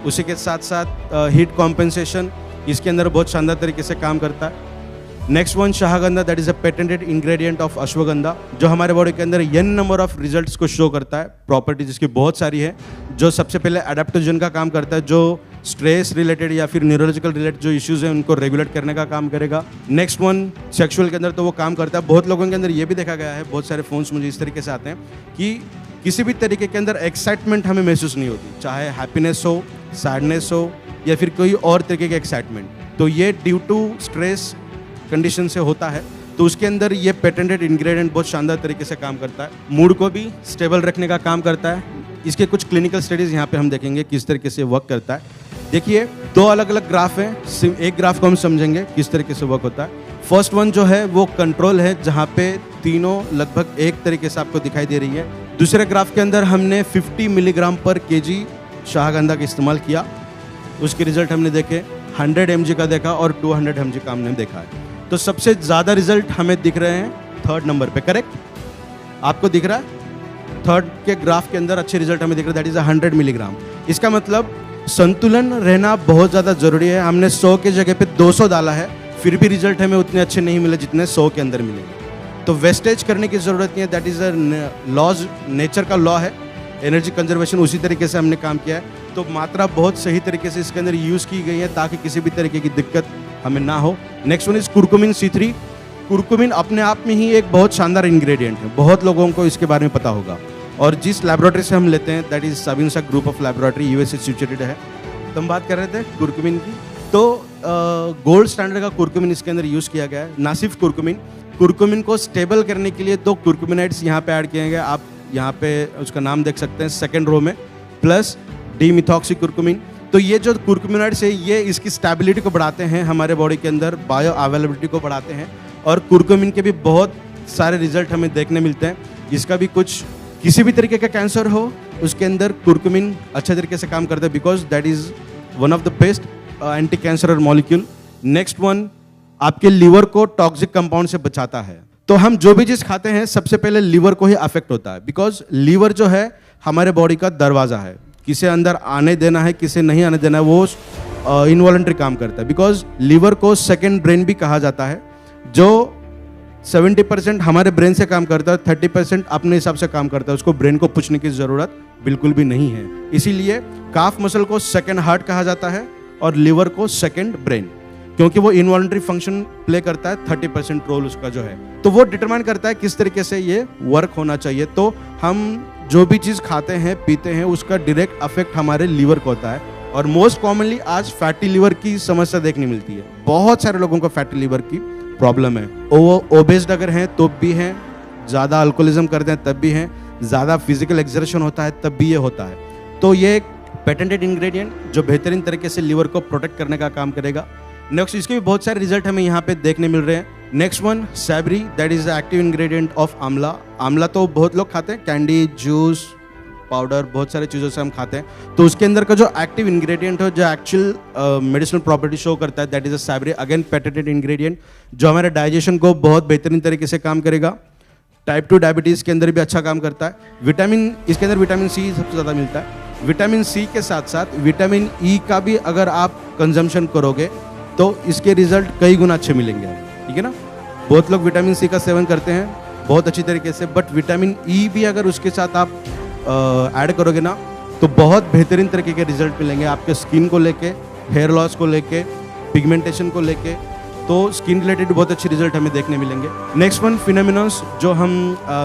उसी के साथ साथ हीट कॉम्पेंसेशन, इसके अंदर बहुत शानदार तरीके से काम करता है। Next one Shagandha, that is a patented ingredient of ashwagandha, जो हमारे बॉडी के अंदर n नंबर ऑफ रिजल्ट्स को शो करता है। प्रॉपर्टी जिसकी बहुत सारी है, जो सबसे पहले एडेप्टोजन का काम करता है, जो स्ट्रेस रिलेटेड या फिर न्यूरोलॉजिकल रिलेटेड जो इश्यूज हैं उनको रेगुलेट करने का काम करेगा। नेक्स्ट वन सेक्सुअल के अंदर तो वो काम करता है। बहुत लोगों के अंदर ये भी देखा गया है, बहुत सारे फोन्स मुझे इस तरीके से आते हैं कि किसी भी तरीके के अंदर एक्साइटमेंट हमें महसूस नहीं होती, चाहे हैप्पीनेस हो, सैडनेस हो या फिर कोई और तरीके के एक्साइटमेंट। तो ये ड्यू टू स्ट्रेस कंडीशन से होता है। तो उसके अंदर ये पेटेंटेड इंग्रेडिएंट बहुत शानदार तरीके से काम करता है। मूड को भी स्टेबल रखने का काम करता है। इसके कुछ क्लिनिकल स्टडीज यहाँ पे हम देखेंगे किस तरीके से वर्क करता है। देखिए, दो अलग अलग ग्राफ हैं, एक ग्राफ को हम समझेंगे किस तरीके से वर्क होता है। फर्स्ट वन जो है वो कंट्रोल है, जहाँ पे तीनों लगभग एक तरीके से आपको दिखाई दे रही है। दूसरे ग्राफ के अंदर हमने 50 मिलीग्राम पर केजी शाहगंधा का इस्तेमाल किया, उसके रिजल्ट हमने देखे, 100 mg का देखा और 200 mg का हमने देखा है। तो सबसे ज़्यादा रिजल्ट हमें दिख रहे हैं थर्ड नंबर पे, करेक्ट? आपको दिख रहा है थर्ड के ग्राफ के अंदर अच्छे रिजल्ट हमें दिख रहा है, दैट इज़ 100 मिलीग्राम। इसका मतलब संतुलन रहना बहुत ज़्यादा ज़रूरी है। हमने 100 के जगह पे 200 डाला है, फिर भी रिजल्ट हमें उतने अच्छे नहीं मिले जितने 100 के अंदर मिलेंगे। तो वेस्टेज करने की ज़रूरत नहीं है, that is a laws, nature का लॉ है। एनर्जी कंजर्वेशन उसी तरीके से हमने काम किया है। तो मात्रा बहुत सही तरीके से इसके अंदर यूज़ की गई है ताकि किसी भी तरीके की दिक्कत हमें ना हो। Next one is curcumin C3। Curcumin अपने आप में ही एक बहुत शानदार इंग्रेडिएंट है, बहुत लोगों को इसके बारे में पता होगा। और जिस लैबोरेटरी से हम लेते हैं, that is Sabinsa group of laboratory, USA situated है। तो हम बात कर रहे थे कुरकुमिन की। तो गोल्ड स्टैंडर्ड का कुरकुमिन इसके अंदर यूज़ किया गया है। ना सिर्फ कुरकुमिन को स्टेबल करने के लिए 2 कुरकुमिनाइड्स यहाँ पे ऐड किए गए। आप यहाँ पे उसका नाम देख सकते हैं सेकेंड रो में, प्लस डिमिथॉक्सी कुरकुमिन। तो ये जो कुरकुमिनाइड्स है ये इसकी स्टेबिलिटी को बढ़ाते हैं, हमारे बॉडी के अंदर बायो अवेलेबिलिटी को बढ़ाते हैं। और कुरकुमिन के भी बहुत सारे रिजल्ट हमें देखने मिलते हैं। इसका भी कुछ, किसी भी तरीके का कैंसर हो उसके अंदर कुरकुमिन अच्छे तरीके से काम करता है, because that is one of the best anti cancer molecule. Next one आपके लीवर को टॉक्सिक कंपाउंड से बचाता है। तो हम जो भी चीज़ खाते हैं सबसे पहले लीवर को ही अफेक्ट होता है, बिकॉज लीवर जो है हमारे बॉडी का दरवाज़ा है। किसे अंदर आने देना है, किसे नहीं आने देना है, वो इनवॉलंटरी काम करता है। बिकॉज लीवर को सेकेंड ब्रेन भी कहा जाता है, जो 70% हमारे ब्रेन से काम करता है, 30% अपने हिसाब से काम करता है। उसको ब्रेन को पूछने की ज़रूरत बिल्कुल भी नहीं है। इसीलिए काफ मसल को सेकेंड हार्ट कहा जाता है और लीवर को सेकेंड ब्रेन, क्योंकि वो इनवॉलंटरी फंक्शन प्ले करता है, 30% रोल उसका जो है। तो वो डिटरमाइन करता है किस तरीके से ये वर्क होना चाहिए। तो हम जो भी चीज़ खाते हैं पीते हैं उसका डायरेक्ट अफेक्ट हमारे लीवर को होता है। और मोस्ट कॉमनली आज फैटी लीवर की समस्या देखने मिलती है। बहुत सारे लोगों को फैटी लीवर की प्रॉब्लम है। ओबेस्ड अगर हैं तो भी हैं, ज़्यादा अल्कोहलिज्म करते हैं तब भी हैं, ज़्यादा फिजिकल एक्सर्शन होता है तब भी ये होता है। तो ये एक पेटेंटेड इंग्रेडिएंट जो बेहतरीन तरीके से लीवर को प्रोटेक्ट करने का काम करेगा। नेक्स्ट, इसके भी बहुत सारे रिजल्ट हमें यहाँ पे देखने मिल रहे हैं। Next one सैबरी, that is the active ingredient of आंवला। आंवला तो बहुत लोग खाते हैं, कैंडी, जूस, पाउडर, बहुत सारे चीज़ों से हम खाते हैं। तो उसके अंदर का जो एक्टिव इंग्रेडिएंट है, जो एक्चुअल मेडिसिनल प्रॉपर्टी शो करता है, that is a सैबरी, again patented ingredient, जो हमारे डाइजेशन को बहुत बेहतरीन तरीके से काम करेगा। टाइप 2 डायबिटीज़ के अंदर भी अच्छा काम करता है। विटामिन, इसके अंदर विटामिन सी सबसे ज़्यादा मिलता है। विटामिन सी के साथ साथ विटामिन ई का भी अगर आप कंजम्पशन करोगे तो इसके रिजल्ट कई गुना अच्छे मिलेंगे, ठीक है ना। बहुत लोग विटामिन सी का सेवन करते हैं बहुत अच्छी तरीके से, बट विटामिन ई भी अगर उसके साथ आप ऐड करोगे ना तो बहुत बेहतरीन तरीके के रिजल्ट मिलेंगे आपके स्किन को लेके, हेयर लॉस को लेके, पिगमेंटेशन को लेके। तो स्किन रिलेटेड बहुत अच्छे रिजल्ट हमें देखने मिलेंगे। नेक्स्ट वन फिनोमिनस, जो हम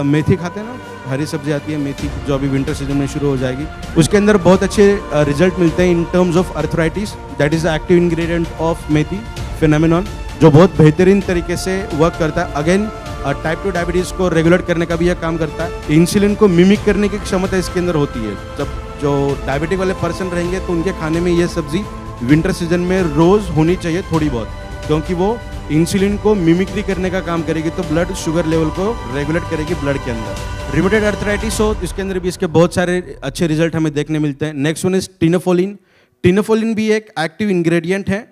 मेथी खाते हैं ना, हरी सब्जी आती है मेथी, जो अभी विंटर सीजन में शुरू हो जाएगी, उसके अंदर बहुत अच्छे रिजल्ट मिलते हैं in terms of arthritis. That is the active ingredient of methi, phenomenon, जो बहुत बेहतरीन तरीके से वर्क करता है। अगेन टाइप 2 डायबिटीज़ को रेगुलेट करने का भी यह काम करता है। इंसुलिन को मिमिक करने की क्षमता इसके अंदर होती है। जब जो डायबिटिक वाले पर्सन रहेंगे तो उनके खाने में ये सब्जी विंटर सीजन में रोज़ होनी चाहिए थोड़ी बहुत, क्योंकि वो इंसुलिन को मिमिक्री करने का काम करेगी, तो ब्लड शुगर लेवल को रेगुलेट करेगी ब्लड के अंदर। रिमेटेड अर्थराइटिस हो, इसके अंदर भी इसके बहुत सारे अच्छे रिजल्ट हमें देखने मिलते हैं। Next one is Tinofolin. Tinofolin भी एक एक्टिव इंग्रेडिएंट है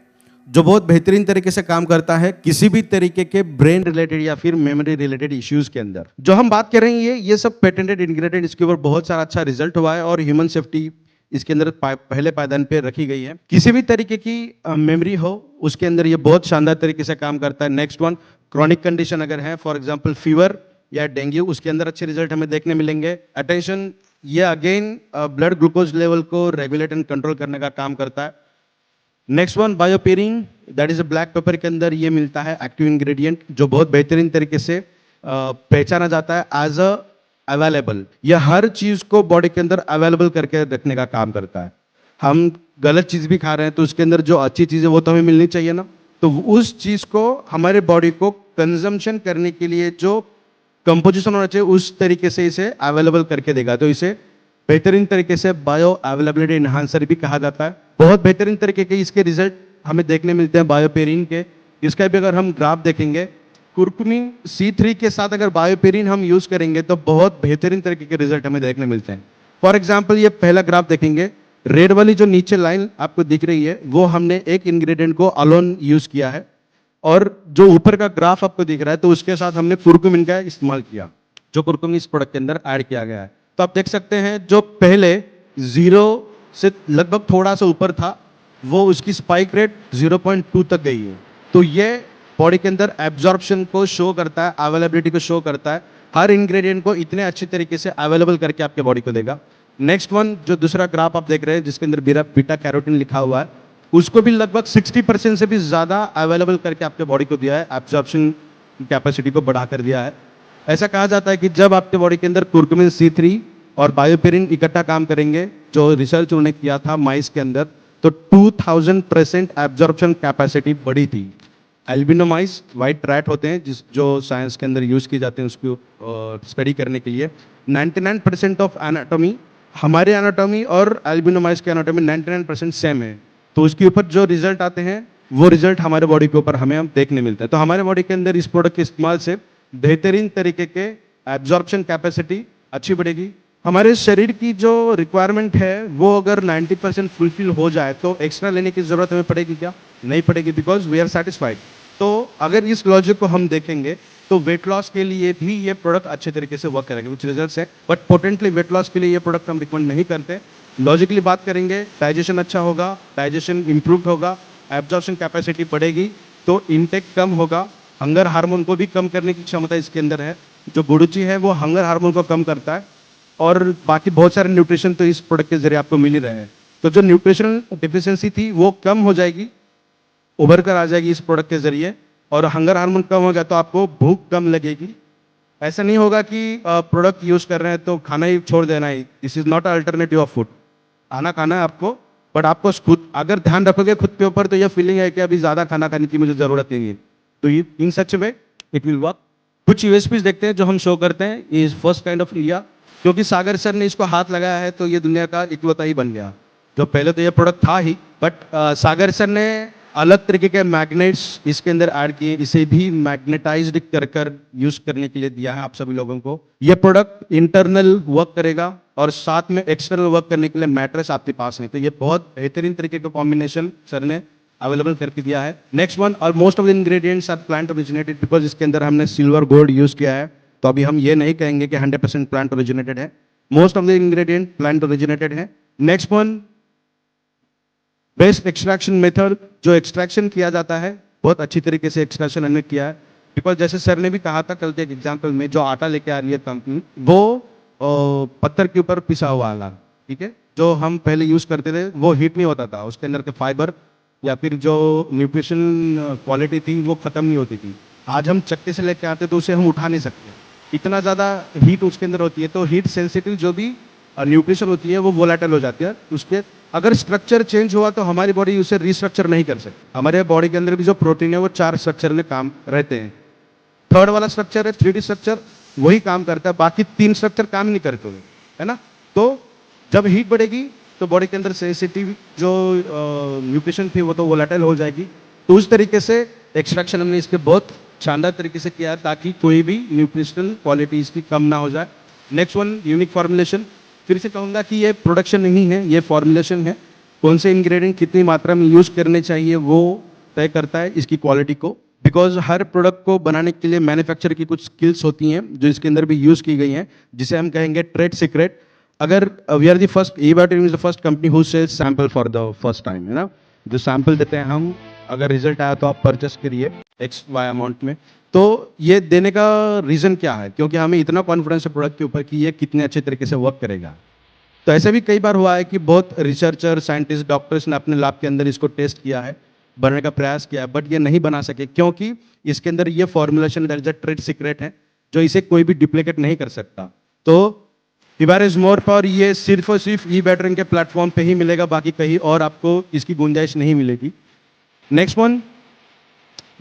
जो बहुत बेहतरीन तरीके से काम करता है किसी भी तरीके के ब्रेन रिलेटेड या फिर मेमोरी रिलेटेड इश्यूज के अंदर। जो हम बात कर रहे हैं ये सब पेटेंटेड इंग्रेडिएंट, इसके ऊपर बहुत सारा अच्छा रिजल्ट हुआ है और ह्यूमन सेफ्टी इसके अंदर पहले पायदान पे रखी गई है। किसी भी तरीके की मेमोरी हो उसके अंदर ये बहुत शानदार तरीके से काम करता है। नेक्स्ट वन, क्रॉनिक कंडीशन अगर है, फॉर एग्जांपल फीवर या डेंगू, उसके अंदर अच्छे रिजल्ट हमें देखने मिलेंगे। अटेंशन, ये अगेन ब्लड ग्लूकोज लेवल को रेगुलेट एंड कंट्रोल करने का काम करता है। Next one, BioPerine, that is a black pepper के अंदर ये मिलता है एक्टिव इंग्रेडिएंट, जो बहुत बेहतरीन तरीके से पहचाना जाता है एज अ अवेलेबल। यह हर चीज को बॉडी के अंदर अवेलेबल करके रखने का काम करता है। हम गलत चीज भी खा रहे हैं तो उसके अंदर जो अच्छी चीज है वो तो हमें मिलनी चाहिए ना, तो उस चीज को हमारे बॉडी को कंजम्पशन करने के लिए जो कंपोजिशन होना चाहिए उस तरीके से इसे अवेलेबल करके देगा। तो इसे बेहतरीन तरीके से बायो अवेलेबिलिटी इनहांसर भी कहा जाता है। बहुत बेहतरीन तरीके के इसके रिजल्ट हमें देखने मिलते हैं बायोपेरिन के। इसका भी अगर हम ग्राफ देखेंगे, कुर्कुमिन C3 के साथ अगर बायोपेरिन हम यूज करेंगे तो बहुत बेहतरीन तरीके के रिजल्ट हमें देखने मिलते हैं। फॉर एग्जाम्पल ये पहला ग्राफ देखेंगे, रेड वाली जो नीचे लाइन आपको दिख रही है वो हमने एक इंग्रेडिएंट को अलोन यूज किया है, और जो ऊपर का ग्राफ आपको दिख रहा है तो उसके साथ हमने कुर्कुमिन का इस्तेमाल किया, जो कुर्कुमिन इस प्रोडक्ट के अंदर ऐड किया गया है। तो आप देख सकते हैं जो पहले 0 से लगभग थोड़ा सा ऊपर था वो उसकी स्पाइक रेट 0.2 तक गई है। तो ये बॉडी के अंदर एब्जॉर्प्शन को शो करता है, अवेलेबिलिटी को शो करता है। हर इंग्रेडिएंट को इतने अच्छे तरीके से अवेलेबल करके आपके बॉडी को देगा। नेक्स्ट वन, जो दूसरा ग्राफ आप देख रहे हैं जिसके अंदर बीटा कैरोटीन लिखा हुआ है, उसको भी लगभग 60% से भी ज्यादा अवेलेबल करके आपके बॉडी को दिया है, एब्जॉर्प्शन कैपेसिटी को बढ़ा कर दिया है। ऐसा कहा जाता है कि जब आपके बॉडी के अंदर कुर्कुमिन C3 और बायोपेरिन इकट्ठा काम करेंगे, जो रिसर्च उन्होंने किया था माइस के अंदर, तो 2000% एब्जॉर्प्शन कैपेसिटी बढ़ी थी। एल्बिनो माइस, व्हाइट रैट होते हैं जो साइंस के अंदर यूज किए जाते हैं उसको स्टडी करने के लिए। 99% ऑफ एनाटॉमी, हमारे एनाटॉमी और एल्बिनो माइस के एनाटॉमी 99% सेम है। तो उसके ऊपर जो रिजल्ट आते हैं वो रिजल्ट हमारे बॉडी के ऊपर हमें हम देखने मिलते हैं। तो हमारे बॉडी के अंदर इस प्रोडक्ट के इस्तेमाल से बेहतरीन तरीके के एब्जॉर्प्शन कैपेसिटी अच्छी बढ़ेगी। हमारे शरीर की जो रिक्वायरमेंट है वो अगर 90% फुलफिल हो जाए तो एक्स्ट्रा लेने की जरूरत हमें पड़ेगी क्या? नहीं पड़ेगी, बिकॉज वी आर सेटिस्फाइड। तो अगर इस लॉजिक को हम देखेंगे तो वेट लॉस के लिए भी ये प्रोडक्ट अच्छे तरीके से वर्क करेंगे, कुछ रिजल्ट्स है, बट पोटेंटली वेट लॉस के लिए ये प्रोडक्ट हम रिकमेंड नहीं करते। लॉजिकली बात करेंगे, डाइजेशन अच्छा होगा, डाइजेशन इंप्रूव होगा, एब्जॉर्प्शन कैपेसिटी बढ़ेगी, तो इनटेक कम होगा, हंगर हार्मोन को भी कम करने की क्षमता इसके अंदर है। जो गुडुची है वो हंगर हार्मोन को कम करता है, और बाकी बहुत सारे न्यूट्रिशन तो इस प्रोडक्ट के जरिए आपको मिल ही रहे हैं। तो जो न्यूट्रिशनल डेफिशिएंसी थी वो कम हो जाएगी, उभर कर आ जाएगी इस प्रोडक्ट के जरिए, और हंगर हार्मोन कम हो गया तो आपको भूख कम लगेगी। ऐसा नहीं होगा कि प्रोडक्ट यूज कर रहे हैं तो खाना ही छोड़ देना ही। This is not alternative of food. खाना खाना है आपको, बट आपको खुद अगर ध्यान रखोगे खुद के ऊपर तो यह फीलिंग है कि अभी ज्यादा खाना खाने की मुझे जरूरत नहीं है, तो इन सच वे इट विल वर्क। कुछ यूएसपीज देखते हैं जो हम शो करते हैं। Is first kind of India, क्योंकि सागर सर ने इसको हाथ लगाया है तो ये दुनिया का इकलौता ही बन गया। जो पहले तो ये प्रोडक्ट था ही, बट सागर सर ने अलग तरीके के मैग्नेट्स इसके अंदर ऐड किए, इसे भी मैग्नेटाइज्ड कर यूज करने के लिए दिया है आप सभी लोगों को। ये प्रोडक्ट इंटरनल वर्क करेगा और साथ में एक्सटर्नल वर्क करने के लिए मैट्रेस आपके पास है। तो ये बहुत बेहतरीन तरीके का कॉम्बिनेशन सर ने अवेलेबल करके दिया है। नेक्स्ट वन, और most of the ingredients are plant originated, because इसके अंदर हमने सिल्वर गोल्ड यूज किया है। तो अभी हम ये नहीं कहेंगे कि 100% प्लांट ओरिजिनेटेड है, most of the ingredient plant originated है। Next one, best extraction method, जो एक्सट्रैक्शन किया जाता है बहुत अच्छी तरीके से एक्सट्रैक्शन हमने किया है। बिकॉज जैसे सर ने भी कहा था कल के एग्जाम्पल में, जो आटा लेके आ रही है कंपनी वो पत्थर के ऊपर पिसा हुआ आटा, ठीक है, जो हम पहले यूज करते थे वो हीट नहीं होता था, उसके अंदर के फाइबर या फिर जो न्यूट्रिशन क्वालिटी थी वो खत्म नहीं होती थी। आज हम चक्के से लेके आते तो उसे हम उठा नहीं सकते, इतना ज़्यादा हीट उसके अंदर होती है। तो हीट सेंसिटिव जो भी न्यूट्रिशन होती है वो वोलेटाइल हो जाती है। उसके अगर स्ट्रक्चर चेंज हुआ तो हमारी बॉडी उसे रिस्ट्रक्चर नहीं कर सकती। हमारे बॉडी के अंदर भी जो प्रोटीन है वो 4 स्ट्रक्चर में काम रहते हैं। थर्ड वाला स्ट्रक्चर है 3D स्ट्रक्चर, वही काम करता है, बाकी 3 स्ट्रक्चर काम नहीं करते, है ना। तो जब हीट बढ़ेगी तो बॉडी के अंदर सेंसिटिव जो न्यूट्रिशन थी वो तो वोलेटाइल हो जाएगी। तो उस तरीके से एक्सट्रैक्शन हमने इसके बहुत शानदार तरीके से किया है ताकि कोई भी न्यूट्रिशनल क्वालिटी इसकी कम ना हो जाए। Next one, unique formulation. फिर से कहूँगा कि ये प्रोडक्शन नहीं है, ये फॉर्मुलेशन है। कौन से इंग्रेडिएंट कितनी मात्रा में यूज करने चाहिए वो तय करता है इसकी क्वालिटी को। बिकॉज हर प्रोडक्ट को बनाने के लिए मैन्युफैक्चर की कुछ स्किल्स होती हैं जो इसके अंदर भी यूज की गई हैं, जिसे हम कहेंगे ट्रेड सीक्रेट। अगर we are the first, e battery is the first company who sells sample for the first time, है ना। जो सैंपल देते हैं हम, अगर रिजल्ट आया तो आप परचेस करिए एक्स वाई अमाउंट में। तो ये देने का रीज़न क्या है, क्योंकि हमें इतना कॉन्फिडेंस है प्रोडक्ट के ऊपर कि ये कितने अच्छे तरीके से वर्क करेगा। तो ऐसे भी कई बार हुआ है कि बहुत रिसर्चर, साइंटिस्ट, डॉक्टर्स ने अपने लैब के अंदर इसको टेस्ट किया है, बनाने का प्रयास किया है, बट ये नहीं बना सके क्योंकि इसके अंदर ये formulation that is a trade secret है, जो इसे कोई भी डुप्लीकेट नहीं कर सकता। तो टीबार इज मोर पावर ये सिर्फ और सिर्फ ई बैटरिंग के प्लेटफॉर्म पे ही मिलेगा, बाकी कहीं और आपको इसकी गुंजाइश नहीं मिलेगी। Next one,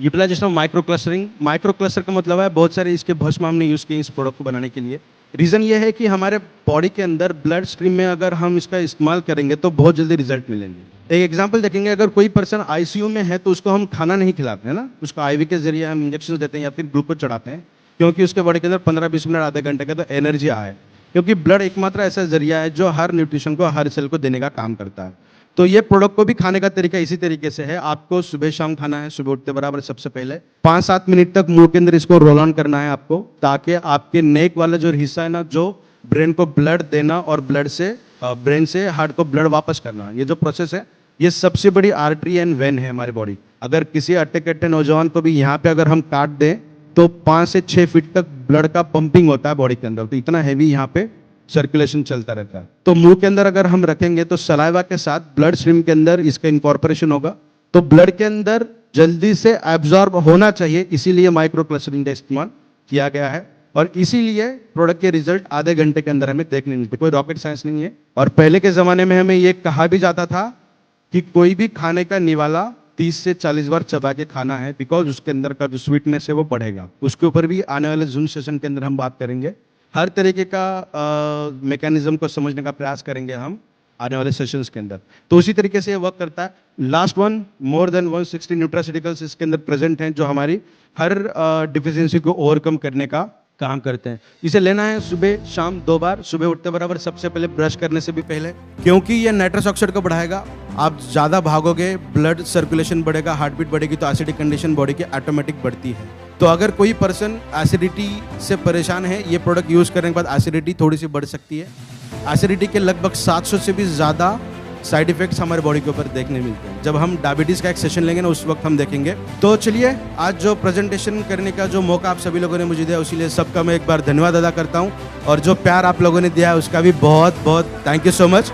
utilization of micro clustering. Micro cluster का मतलब है बहुत सारे इसके भस्म हमने यूज़ किए इस प्रोडक्ट को बनाने के लिए। रीज़न ये है कि हमारे बॉडी के अंदर ब्लड स्ट्रीम में अगर हम इसका इस्तेमाल करेंगे तो बहुत जल्दी रिजल्ट मिलेंगे। एक एग्जांपल देखेंगे, अगर कोई पर्सन आईसीयू में है तो उसको हम खाना नहीं खिलाते हैं ना, उसको आईवी के जरिए हम इंजेक्शन देते हैं या फिर ग्लूकोज चढ़ाते हैं, क्योंकि उसके बॉडी के अंदर 15-20 मिनट, आधे घंटे का तो एनर्जी आए, क्योंकि ब्लड एकमात्र ऐसा जरिया है जो हर न्यूट्रिशन को, हर सेल को देने का काम करता है। तो ये प्रोडक्ट को भी खाने का तरीका इसी तरीके से है। आपको सुबह शाम खाना है, सुबह उठते बराबर सबसे पहले 5-7 मिनट तक मुंह के अंदर इसको रोल ऑन करना है आपको, ताकि आपके नेक वाला जो हिस्सा है ना, जो ब्रेन को ब्लड देना और ब्लड से ब्रेन से हार्ट को ब्लड वापस करना, ये जो प्रोसेस है, ये सबसे बड़ी आर्टरी एंड वेन है हमारी बॉडी। अगर किसी अट्टे-कट्टे नौजवान को भी यहाँ पे अगर हम काट दें तो 5 से 6 फीट तक ब्लड का पंपिंग होता है बॉडी के अंदर, तो इतना हैवी यहाँ पे सर्कुलेशन चलता रहता है। तो मुंह के अंदर अगर हम रखेंगे तो सलाइवा के साथ ब्लड स्ट्रीम के अंदर इसका इनकॉर्पोरेशन होगा, तो ब्लड के अंदर जल्दी से एब्जॉर्ब होना चाहिए, इसीलिए माइक्रो क्लस्टरिंग का इस्तेमाल किया गया है। और इसीलिए प्रोडक्ट के रिजल्ट आधे घंटे के अंदर हमें देखने मिलते, कोई रॉकेट साइंस नहीं है। और पहले के जमाने में हमें ये कहा भी जाता था कि कोई भी खाने का निवाला 30 से 40 बार चबा के खाना है, बिकॉज उसके अंदर का जो स्वीटनेस है वो बढ़ेगा। उसके ऊपर भी आने वाले जून सेशन के अंदर हम बात करेंगे, हर तरीके का मैकेनिज्म को समझने का प्रयास करेंगे हम आने वाले सेशंस के अंदर। तो उसी तरीके से ये वर्क करता है। Last one, more than 160 nutraceuticals इसके अंदर प्रेजेंट हैं, जो हमारी हर डिफिशियंसी को ओवरकम करने का काम करते हैं। इसे लेना है सुबह शाम 2 बार, सुबह उठते बराबर, सबसे पहले ब्रश करने से भी पहले, क्योंकि ये नाइट्रस ऑक्साइड को बढ़ाएगा। आप ज़्यादा भागोगे, ब्लड सर्कुलेशन बढ़ेगा, हार्ट बीट बढ़ेगी, तो एसिडिक कंडीशन बॉडी की ऑटोमेटिक बढ़ती है। तो अगर कोई पर्सन एसिडिटी से परेशान है, ये प्रोडक्ट यूज़ करने के बाद एसिडिटी थोड़ी सी बढ़ सकती है। एसिडिटी के लगभग 700 से भी ज़्यादा साइड इफेक्ट्स हमारे बॉडी के ऊपर देखने मिलते हैं। जब हम डायबिटीज़ का एक सेशन लेंगे ना, उस वक्त हम देखेंगे। तो चलिए, आज जो प्रेजेंटेशन करने का जो मौका आप सभी लोगों ने मुझे दिया, उसी लिए सबका मैं एक बार धन्यवाद अदा करता हूँ, और जो प्यार आप लोगों ने दिया है उसका भी बहुत बहुत थैंक यू सो मच।